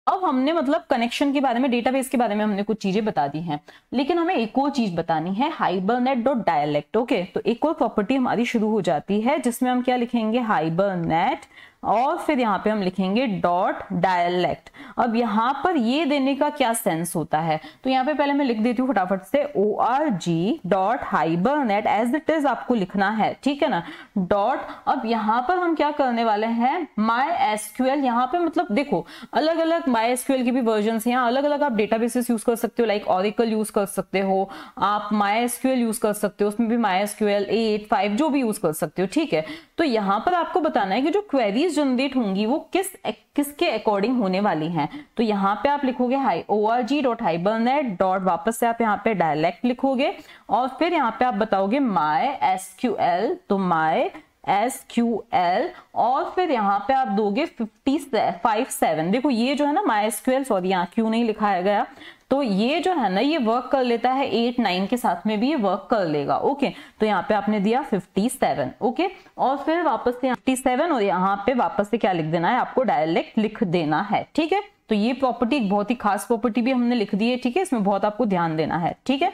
अब हमने मतलब कनेक्शन के बारे में, डेटाबेस के बारे में हमने कुछ चीजें बता दी हैं, लेकिन हमें एक और चीज बतानी है, हाइबरनेट डॉट डायलेक्ट, ओके। तो एक और प्रॉपर्टी हमारी शुरू हो जाती है जिसमें हम क्या लिखेंगे, हाइबरनेट और फिर यहाँ पे हम लिखेंगे डॉट डायलेक्ट। अब यहाँ पर ये देने का क्या सेंस होता है, तो यहाँ पे पहले मैं लिख देती हूँ फटाफट से, org.hibernate एज इट इज आपको लिखना है, ठीक है ना, डॉट। अब यहाँ पर हम क्या करने वाले हैं, MySQL। यहाँ पे मतलब देखो अलग अलग MySQL की भी वर्जन है, यहाँ अलग अलग आप डेटाबेसेस यूज कर सकते हो, लाइक Oracle यूज कर सकते हो, आप MySQL यूज कर सकते हो, उसमें भी MySQL 8, 5 जो भी यूज कर सकते हो, ठीक है। तो यहाँ पर आपको बताना है कि जो क्वेरीज जनरेट होंगी वो किसके अकॉर्डिंग होने वाली हैं। तो यहाँ पे आप लिखोगे org.hibernate डॉट, वापस से आप यहाँ पे डायलेक्ट लिखोगे और फिर यहाँ पे आप बताओगे MySQL, तो MySQL और फिर यहाँ पे आप दोगे 57। देखो ये जो है ना MySQL, सॉरी यहाँ क्यों नहीं लिखाया गया, तो ये जो है ना ये वर्क कर लेता है 8, 9 के साथ में भी ये वर्क कर लेगा, ओके। तो यहाँ पे आपने दिया 57, ओके। और फिर वापस से 57 और यहाँ पे वापस से क्या लिख देना है, आपको डायलेक्ट लिख देना है, ठीक है। तो ये प्रॉपर्टी एक बहुत ही खास प्रॉपर्टी भी हमने लिख दी है, ठीक है। इसमें बहुत आपको ध्यान देना है, ठीक है।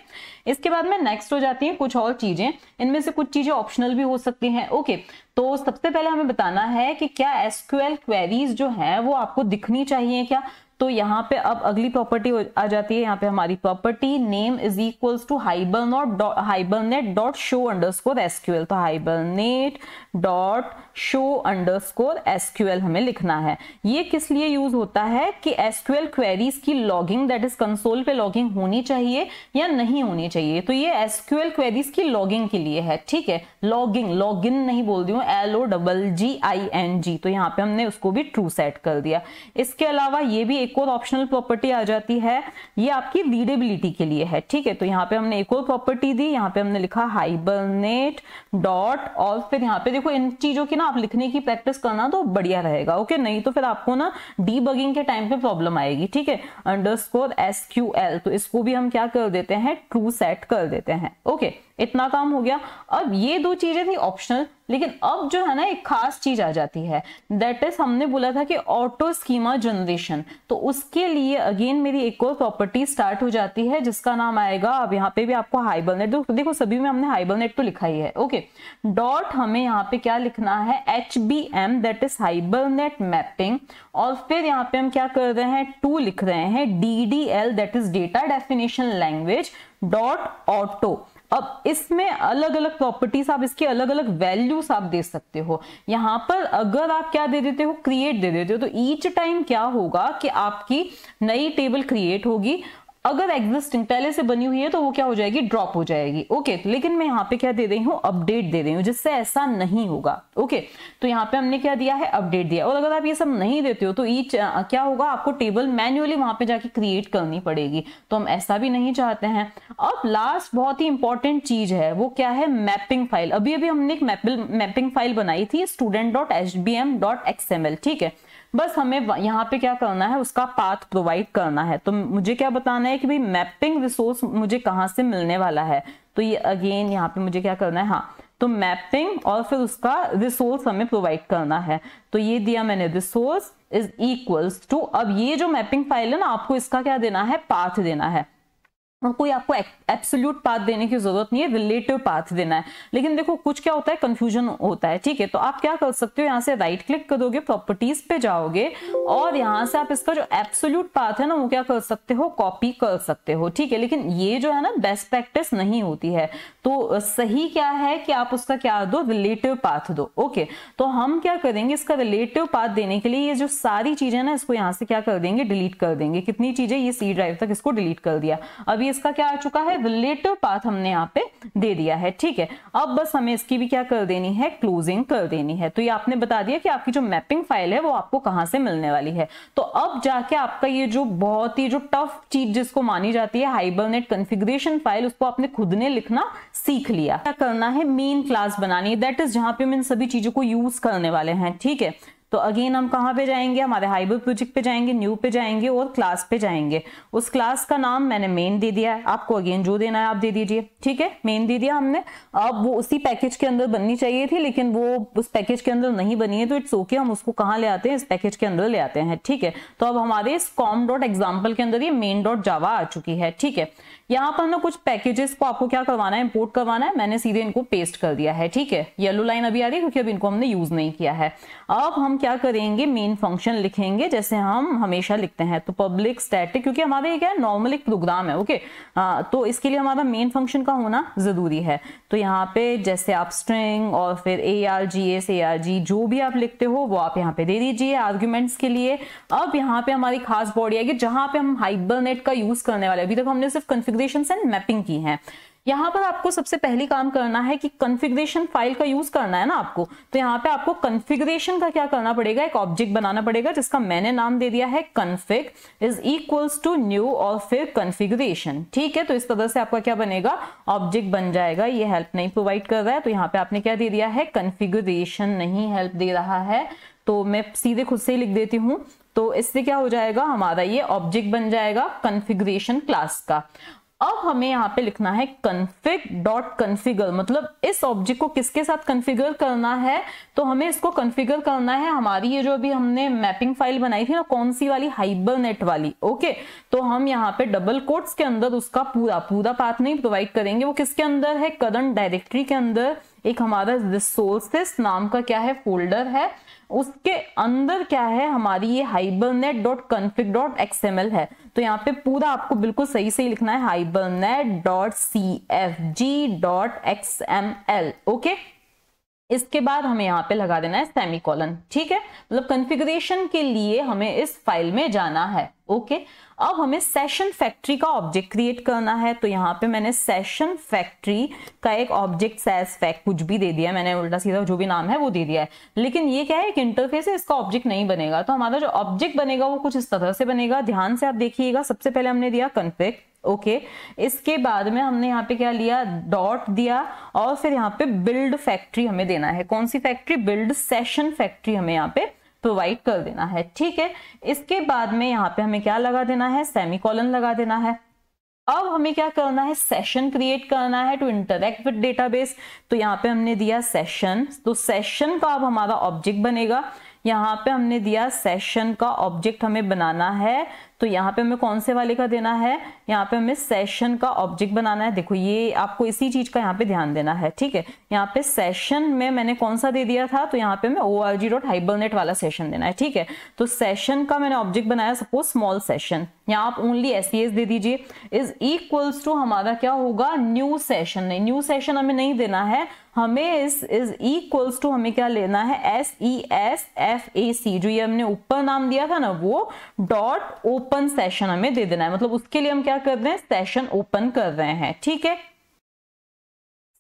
इसके बाद में नेक्स्ट हो जाती है कुछ और चीजें, इनमें से कुछ चीजें ऑप्शनल भी हो सकती हैं, ओके। तो सबसे पहले हमें बताना है कि क्या एसक्यूएल क्वेरीज जो है वो आपको दिखनी चाहिए क्या। तो यहाँ पे अब अगली प्रॉपर्टी आ जाती है, यहाँ पे हमारी property name is equals to hibernate dot show underscore SQL. तो hibernate dot show underscore SQL हमें लिखना है। ये किस लिए यूज होता है कि एसक्यूएल क्वेरीज की लॉगिंग, दैट इज कंसोल पे लॉगिंग होनी चाहिए या नहीं होनी चाहिए। तो ये एसक्यूएल क्वेरीज की लॉगिंग के लिए है, ठीक है। लॉगिंग, लॉगिन नहीं बोल दी हूँ, LOGGING। तो यहाँ पे हमने उसको भी ट्रू सेट कर दिया। इसके अलावा ये भी एक और ऑप्शनल प्रॉपर्टी आ जाती है, ये आपकी रीडेबिलिटी के लिए है, ठीक है। तो यहाँ पे हमने एक और प्रॉपर्टी दी, यहाँ पे हमने लिखा हाइबरनेट डॉट और फिर यहाँ पे देखो इन चीजों की ना आप लिखने की प्रैक्टिस करना तो बढ़िया रहेगा, ओके। नहीं तो फिर आपको ना डीबगिंग के टाइम पे प्रॉब्लम आएगी, ठीक है। अंडरस्कोर एसक्यूएल, तो इसको भी हम क्या कर देते हैं, ट्रू सेट कर देते हैं, ओके। इतना काम हो गया। अब ये दो चीजें थी ऑप्शनल, लेकिन अब जो है ना एक खास चीज आ जाती है, दैट इज हमने बोला था कि ऑटो स्कीमा जनरेशन। तो उसके लिए अगेन मेरी एक और प्रॉपर्टी स्टार्ट हो जाती है जिसका नाम आएगा, अब यहाँ पे भी आपको हाइबरनेट, देखो सभी में हमने हाइबरनेट तो लिखा ही है, ओके। डॉट हमें यहाँ पे क्या लिखना है, HBM that is hibernate mapping. और फिर यहाँ पे हम क्या कर रहे हैं, 2 लिख रहे हैं, DDL that is data definition language dot auto. अब इसमें अलग अलग प्रॉपर्टीज, आप इसके अलग अलग वैल्यूज आप दे सकते हो। यहां पर अगर आप क्या दे देते हो, क्रिएट दे देते हो, तो ईच टाइम क्या होगा कि आपकी नई टेबल क्रिएट होगी अगर एग्जिस्टिंग पहले से बनी हुई है तो वो क्या हो जाएगी, ड्रॉप हो जाएगी। ओके, लेकिन मैं यहाँ पे क्या दे रही हूँ, अपडेट दे रही हूँ, जिससे ऐसा नहीं होगा। ओके, तो यहाँ पे हमने क्या दिया है, अपडेट दिया। और अगर आप ये सब नहीं देते हो तो ईच क्या होगा, आपको टेबल मैन्युअली वहां पे जाके क्रिएट करनी पड़ेगी, तो हम ऐसा भी नहीं चाहते हैं। अब लास्ट बहुत ही इंपॉर्टेंट चीज है, वो क्या है, मैपिंग फाइल। अभी अभी हमने एक मैपिंग फाइल बनाई थी student.html, ठीक है। बस हमें यहाँ पे क्या करना है, उसका पाथ प्रोवाइड करना है। तो मुझे क्या बताना है कि भाई मैपिंग रिसोर्स मुझे कहाँ से मिलने वाला है। तो ये अगेन यहाँ पे मुझे क्या करना है, हाँ, तो मैपिंग और फिर उसका रिसोर्स हमें प्रोवाइड करना है। तो ये दिया मैंने, रिसोर्स इज इक्वल्स टू, अब ये जो मैपिंग फाइल है ना, आपको इसका क्या देना है, पाथ देना है। और कोई आपको एब्सोल्यूट पाथ देने की जरूरत नहीं है, रिलेटिव पाथ देना है। लेकिन देखो कुछ क्या होता है, कंफ्यूजन होता है, ठीक है। तो आप क्या कर सकते हो, यहाँ से राइट क्लिक करोगे, प्रॉपर्टीज पे जाओगे और यहाँ से आप इसका जो एब्सोल्यूट पाथ है ना, वो क्या कर सकते हो, कॉपी कर सकते हो, ठीक है। लेकिन ये जो है ना, बेस्ट प्रैक्टिस नहीं होती है। तो सही क्या है कि आप उसका क्या दो, रिलेटिव पाथ दो। ओके, तो हम क्या करेंगे, इसका रिलेटिव पाथ देने के लिए ये जो सारी चीजें ना, इसको यहाँ से क्या कर देंगे, डिलीट कर देंगे। कितनी चीजें, ये सी ड्राइव तक इसको डिलीट कर दिया। अभी इसका क्या आ चुका है, रिलेटिव पाथ हमने यहाँ पे दे दिया है, ठीक है। अब बस हमें इसकी भी क्या कर देनी है, क्लोजिंग कर देनी है। तो ये आपने बता दिया कि आपकी जो मैपिंग फाइल है वो आपको कहां से मिलने वाली है। तो अब जाके आपका ये जो बहुत ही जो टफ चीज जिसको मानी जाती है, हाइबरनेट कॉन्फ़िगरेशन फाइल, उसको आपने खुद ने लिखना सीख लिया। क्या करना है, मेन क्लास बनानी है, दैट इज जहां पे हम इन सभी चीजों को यूज करने वाले हैं, ठीक है। तो अगेन हम कहां पे जाएंगे, हमारे हाइबर प्रोजेक्ट पे जाएंगे, न्यू पे जाएंगे और क्लास पे जाएंगे। उस क्लास का नाम मैंने मेन दे दिया है, आपको अगेन जो देना है आप दे दीजिए, ठीक है। मेन दे दिया हमने। अब वो उसी पैकेज के अंदर बननी चाहिए थी, लेकिन वो उस पैकेज के अंदर नहीं बनी है, तो इट्स ओके, हम उसको कहां ले आते हैं, इस पैकेज के अंदर ले आते हैं, ठीक है। तो अब हमारे इस com.example के अंदर ये main.java आ चुकी है, ठीक है। यहाँ पर ना कुछ पैकेजेस को आपको क्या करवाना है, इंपोर्ट करवाना है। मैंने सीधे इनको पेस्ट कर दिया है, ठीक है। येलो लाइन अभी आ रही है क्योंकि अभी इनको हमने यूज नहीं किया है। अब हम क्या करेंगे, मेन फंक्शन लिखेंगे जैसे हम हमेशा लिखते हैं। तो पब्लिक स्टैटिक, क्योंकि हमारे ये क्या है, नॉर्मल एक प्रोग्राम है, ओके। तो इसके लिए हमारा मेन फंक्शन का होना जरूरी है। तो यहाँ पे जैसे आप स्ट्रिंग और फिर ARGS ARG जो भी आप लिखते हो वो आप यहाँ पे दे दीजिए आर्ग्यूमेंट्स के लिए। अब यहाँ पे हमारी खास बॉडी आएगी जहां पे हम हाइबरनेट का यूज करने वाले। अभी तक हमने सिर्फ कॉन्फ़िगरेशन एंड मैपिंग की है। यहाँ पर आपको सबसे पहली काम करना है कि कॉन्फ़िगरेशन फाइल का यूज करना है ना आपको। तो यहाँ पे आपको कॉन्फ़िगरेशन का क्या करना पड़ेगा, एक ऑब्जेक्ट बनाना पड़ेगा जिसका मैंने नाम दे दिया है config is equals to new और फिर कॉन्फ़िगरेशन, ठीक है। तो इस तरह से आपका क्या बनेगा, ऑब्जेक्ट बन जाएगा। ये हेल्प नहीं प्रोवाइड कर रहा है, तो यहाँ पे आपने क्या दे दिया है, कॉन्फ़िगरेशन नहीं हेल्प दे रहा है, तो मैं सीधे खुद से ही लिख देती हूँ। तो इससे क्या हो जाएगा, हमारा ये ऑब्जेक्ट बन जाएगा कॉन्फ़िगरेशन क्लास का। अब हमें यहाँ पे लिखना है config.configure, मतलब इस ऑब्जेक्ट को किसके साथ कॉन्फ़िगर करना है। तो हमें इसको कॉन्फ़िगर करना है हमारी ये जो अभी हमने मैपिंग फाइल बनाई थी ना, कौन सी वाली, हाइबरनेट वाली, ओके। तो हम यहाँ पे डबल कोट्स के अंदर उसका पूरा पाथ नहीं प्रोवाइड करेंगे। वो किसके अंदर है, करंट डायरेक्टरी के अंदर एक हमारा रिसोर्सेस नाम का क्या है, फोल्डर है। उसके अंदर क्या है, हमारी ये hibernate.config.xml है। तो यहाँ पे पूरा आपको बिल्कुल सही से लिखना है, hibernate.cfg.xml, ओके। इसके बाद हमें यहाँ पे लगा देना है सेमीकोलन, ठीक है। मतलब कॉन्फ़िगरेशन के लिए हमें इस फाइल में जाना है, ओके। अब हमें सेशन फैक्ट्री का ऑब्जेक्ट क्रिएट करना है। तो यहाँ पे मैंने सेशन फैक्ट्री का एक ऑब्जेक्ट सैस फैक्ट कुछ भी दे दिया, मैंने उल्टा सीधा जो भी नाम है वो दे दिया है। लेकिन ये क्या है, एक इंटरफेस है, इसका ऑब्जेक्ट नहीं बनेगा। तो हमारा जो ऑब्जेक्ट बनेगा वो कुछ इस तरह से बनेगा, ध्यान से आप देखिएगा। सबसे पहले हमने दिया config, ओके। इसके बाद में हमने यहाँ पे क्या लिया, डॉट दिया और फिर यहाँ पे बिल्ड फैक्ट्री हमें देना है। कौन सी फैक्ट्री, बिल्ड सेशन फैक्ट्री हमें यहाँ पे प्रोवाइड कर देना है, ठीक है। इसके बाद में यहाँ पे हमें क्या लगा देना है, सेमीकोलन लगा देना है। अब हमें क्या करना है, सेशन क्रिएट करना है टू इंटरेक्ट विद डेटाबेस। तो यहाँ पे हमने दिया सेशन, तो सेशन का अब हमारा ऑब्जेक्ट बनेगा। यहाँ पे हमने दिया सेशन का ऑब्जेक्ट हमें बनाना है। तो यहाँ पे हमें कौन से वाले का देना है, यहाँ पे हमें सेशन का ऑब्जेक्ट बनाना है। देखो ये आपको इसी चीज का यहाँ पे ध्यान देना है, ठीक है। यहाँ पे सेशन में मैंने कौन सा दे दिया था, तो यहाँ पे मैं org.hibernate वाला सेशन देना है, ठीक है। तो सेशन का मैंने ऑब्जेक्ट बनाया सपोज स्मॉल सेशन, यहाँ आप ओनली SES दे दीजिए। इज इक्वल्स टू हमारा क्या होगा, न्यू सेशन। नहीं, न्यू सेशन हमें नहीं देना है, हमें इज इक्वल्स टू हमें क्या लेना है, SESF FAC, जो ये हमने ऊपर नाम दिया था ना, वो डॉट ओपन सेशन हमें दे देना है। मतलब उसके लिए हम क्या कर रहे हैं, सेशन ओपन कर रहे हैं। ठीक है,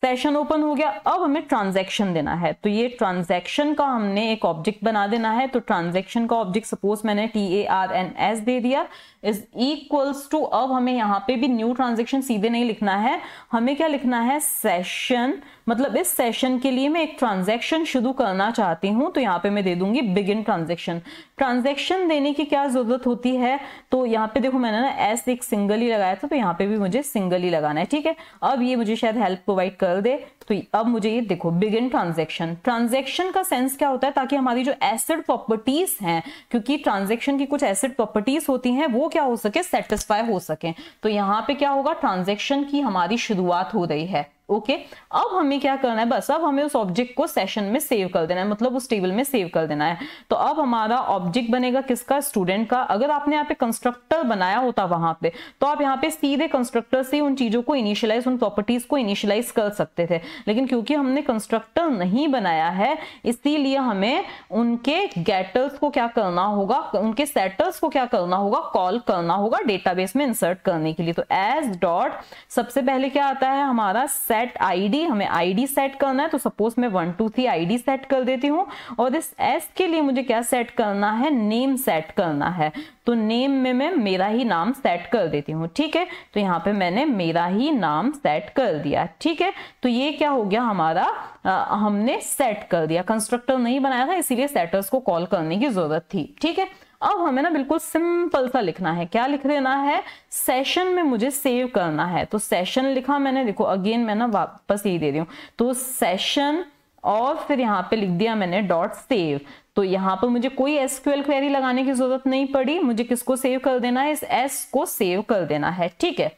सेशन ओपन हो गया। अब हमें ट्रांजैक्शन देना है, तो ये ट्रांजैक्शन का हमने एक ऑब्जेक्ट बना देना है। तो ट्रांजैक्शन का ऑब्जेक्ट सपोज मैंने TARNS दे दिया, इज इक्वल्स टू, अब हमें यहाँ पे भी न्यू ट्रांजैक्शन सीधे नहीं लिखना है, हमें क्या लिखना है, सेशन। मतलब इस सेशन के लिए मैं एक ट्रांजैक्शन शुरू करना चाहती हूँ, तो यहाँ पे मैं दे दूंगी बिगिन ट्रांजैक्शन। ट्रांजैक्शन देने की क्या जरूरत होती है, तो यहाँ पे देखो मैंने ना एस एक सिंगल ही लगाया था, तो यहाँ पे भी मुझे सिंगल ही लगाना है। ठीक है, अब ये मुझे शायद हेल्प प्रोवाइड कर दे, तो अब मुझे ये देखो बिगिन ट्रांजैक्शन। ट्रांजैक्शन का सेंस क्या होता है, ताकि हमारी जो एसिड प्रॉपर्टीज हैं, क्योंकि ट्रांजैक्शन की कुछ एसिड प्रॉपर्टीज होती हैं, वो क्या हो सके, सेटिस्फाई हो सके। तो यहाँ पे क्या होगा, ट्रांजैक्शन की हमारी शुरुआत हो रही है। ओके, अब हमें क्या करना है, बस अब हमें उस ऑब्जेक्ट को सेशन में सेव कर देना है, मतलब उस टेबल में सेव कर देना है। तो अब हमारा ऑब्जेक्ट बनेगा किसका, स्टूडेंट का। अगर आपने यहाँ पे कंस्ट्रक्टर बनाया होता वहां पे, तो आप यहाँ पे सीधे कंस्ट्रक्टर से उन चीजों को इनिशियलाइज, उन प्रॉपर्टीज को इनिशियलाइज कर सकते थे, लेकिन क्योंकि हमने कंस्ट्रक्टर नहीं बनाया है, इसीलिए हमें उनके गेटर्स को क्या करना होगा, उनके सेटर्स को क्या करना होगा, कॉल करना होगा डेटाबेस में इंसर्ट करने के लिए। तो एज डॉट, सबसे पहले क्या आता है हमारा, सेट आईडी, हमें आईडी सेट करना है। तो सपोज मैं 1 2 3 आईडी सेट कर देती हूँ, और इस एस के लिए मुझे क्या सेट करना है, नेम सेट करना है। तो नेम में मैं मेरा ही नाम सेट कर देती हूँ। ठीक है, तो यहाँ पे मैंने मेरा ही नाम सेट कर दिया। ठीक है, तो ये क्या हो गया हमारा, हमने सेट कर दिया, कंस्ट्रक्टर नहीं बनाया था, इसीलिए सेटर्स को कॉल करने की जरूरत थी। ठीक है, अब हमें ना बिल्कुल सिंपल सा लिखना है, क्या लिख देना है, सेशन में मुझे सेव करना है। तो सेशन लिखा मैंने, देखो अगेन मैं ना वापस यही दे रही हूँ, तो सेशन, और फिर यहाँ पे लिख दिया मैंने डॉट सेव। तो यहाँ पर मुझे कोई SQL क्वेरी लगाने की जरूरत नहीं पड़ी, मुझे किसको सेव कर देना है, इस S को सेव कर देना है। ठीक है,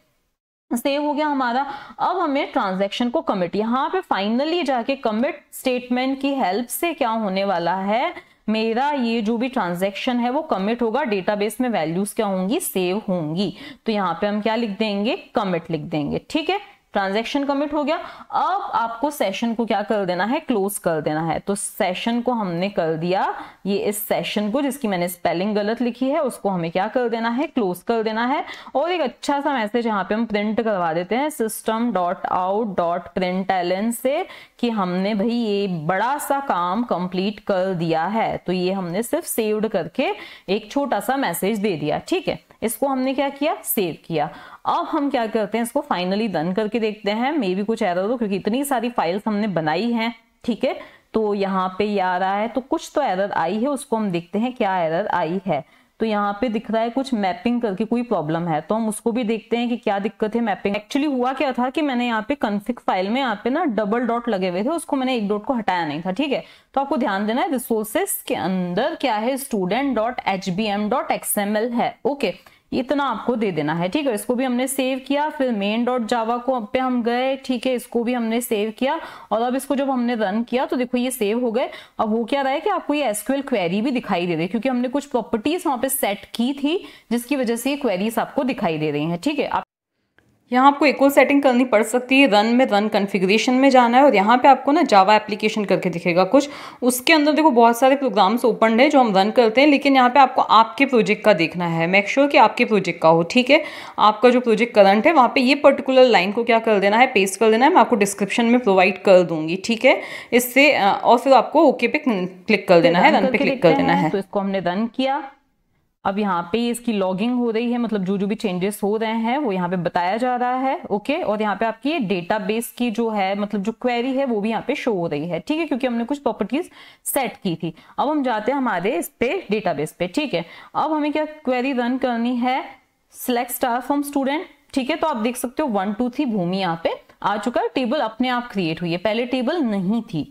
सेव हो गया हमारा। अब हमें ट्रांजैक्शन को कमिट, यहाँ पे फाइनली जाके कमिट स्टेटमेंट की हेल्प से क्या होने वाला है, मेरा ये जो भी ट्रांजैक्शन है वो कमिट होगा, डेटाबेस में वैल्यूज क्या होंगी, सेव होंगी। तो यहाँ पे हम क्या लिख देंगे, कमिट लिख देंगे। ठीक है, ट्रांजैक्शन कमिट हो गया। अब आपको सेशन को क्या कर देना है, क्लोज कर देना है। तो सेशन को हमने कर दिया, ये इस सेशन को जिसकी मैंने स्पेलिंग गलत लिखी है उसको हमें क्या कर देना है, क्लोज कर देना है। और एक अच्छा सा मैसेज यहाँ पे हम प्रिंट करवा देते हैं system.out.println से कि हमने भाई ये बड़ा सा काम कंप्लीट कर दिया है। तो ये हमने सिर्फ सेव्ड करके एक छोटा सा मैसेज दे दिया। ठीक है, इसको हमने क्या किया, सेव किया। अब हम क्या करते हैं, इसको फाइनली रन करके देखते हैं, मे भी कुछ एरर हो, क्योंकि इतनी सारी फाइल्स हमने बनाई हैं। ठीक है, तो यहाँ पे ये आ रहा है, तो कुछ तो एरर आई है, उसको हम देखते हैं क्या एरर आई है। तो यहाँ पे दिख रहा है कुछ मैपिंग करके कोई प्रॉब्लम है, तो हम उसको भी देखते हैं कि क्या दिक्कत है मैपिंग। एक्चुअली हुआ क्या था कि मैंने यहाँ पे कॉन्फ़िग फाइल में यहाँ पे ना डबल डॉट लगे हुए थे, उसको मैंने एक डॉट को हटाया नहीं था। ठीक है, तो आपको ध्यान देना है, रिसोर्सेस के अंदर क्या है, student.hbm.xml है। ओके, इतना आपको दे देना है। ठीक है, इसको भी हमने सेव किया, फिर मेन डॉट जावा को पे हम गए। ठीक है, इसको भी हमने सेव किया, और अब इसको जब हमने रन किया तो देखो ये सेव हो गए। अब वो क्या रहा है कि आपको ये SQL क्वेरी भी दिखाई दे रही है, क्योंकि हमने कुछ प्रॉपर्टीज वहां पे सेट की थी, जिसकी वजह से ये क्वेरीज आपको दिखाई दे रही है। ठीक है, यहाँ आपको एक और सेटिंग करनी पड़ सकती है, रन में रन कॉन्फ़िगरेशन में जाना है, और यहाँ पे आपको ना जावा एप्लीकेशन करके दिखेगा कुछ, उसके अंदर देखो बहुत सारे प्रोग्राम्स ओपन है जो हम रन करते हैं, लेकिन यहाँ पे आपको आपके प्रोजेक्ट का देखना है, मेक श्योर कि आपके प्रोजेक्ट का हो। ठीक है, आपका जो प्रोजेक्ट करंट है वहाँ पे ये पर्टिकुलर लाइन को क्या कर देना है, पेस्ट कर देना है। मैं आपको डिस्क्रिप्शन में प्रोवाइड कर दूंगी। ठीक है, इससे और फिर आपको ओके पे क्लिक कर देना है, रन पे क्लिक कर देना है। तो इसको हमने रन किया, अब यहाँ पे इसकी लॉगिंग हो रही है, मतलब जो भी चेंजेस हो रहे हैं वो यहाँ पे बताया जा रहा है। ओके, और यहाँ पे आपकी डेटाबेस की जो है, मतलब जो क्वेरी है वो भी यहाँ पे शो हो रही है। ठीक है, क्योंकि हमने कुछ प्रॉपर्टीज सेट की थी। अब हम जाते हैं हमारे इस पे डेटाबेस पे। ठीक है, अब हमें क्या क्वेरी रन करनी है, सिलेक्ट स्टार फ्रॉम स्टूडेंट। ठीक है, तो आप देख सकते हो 1 2 3 भूमि यहाँ पे आ चुका है, टेबल अपने आप क्रिएट हुई है, पहले टेबल नहीं थी।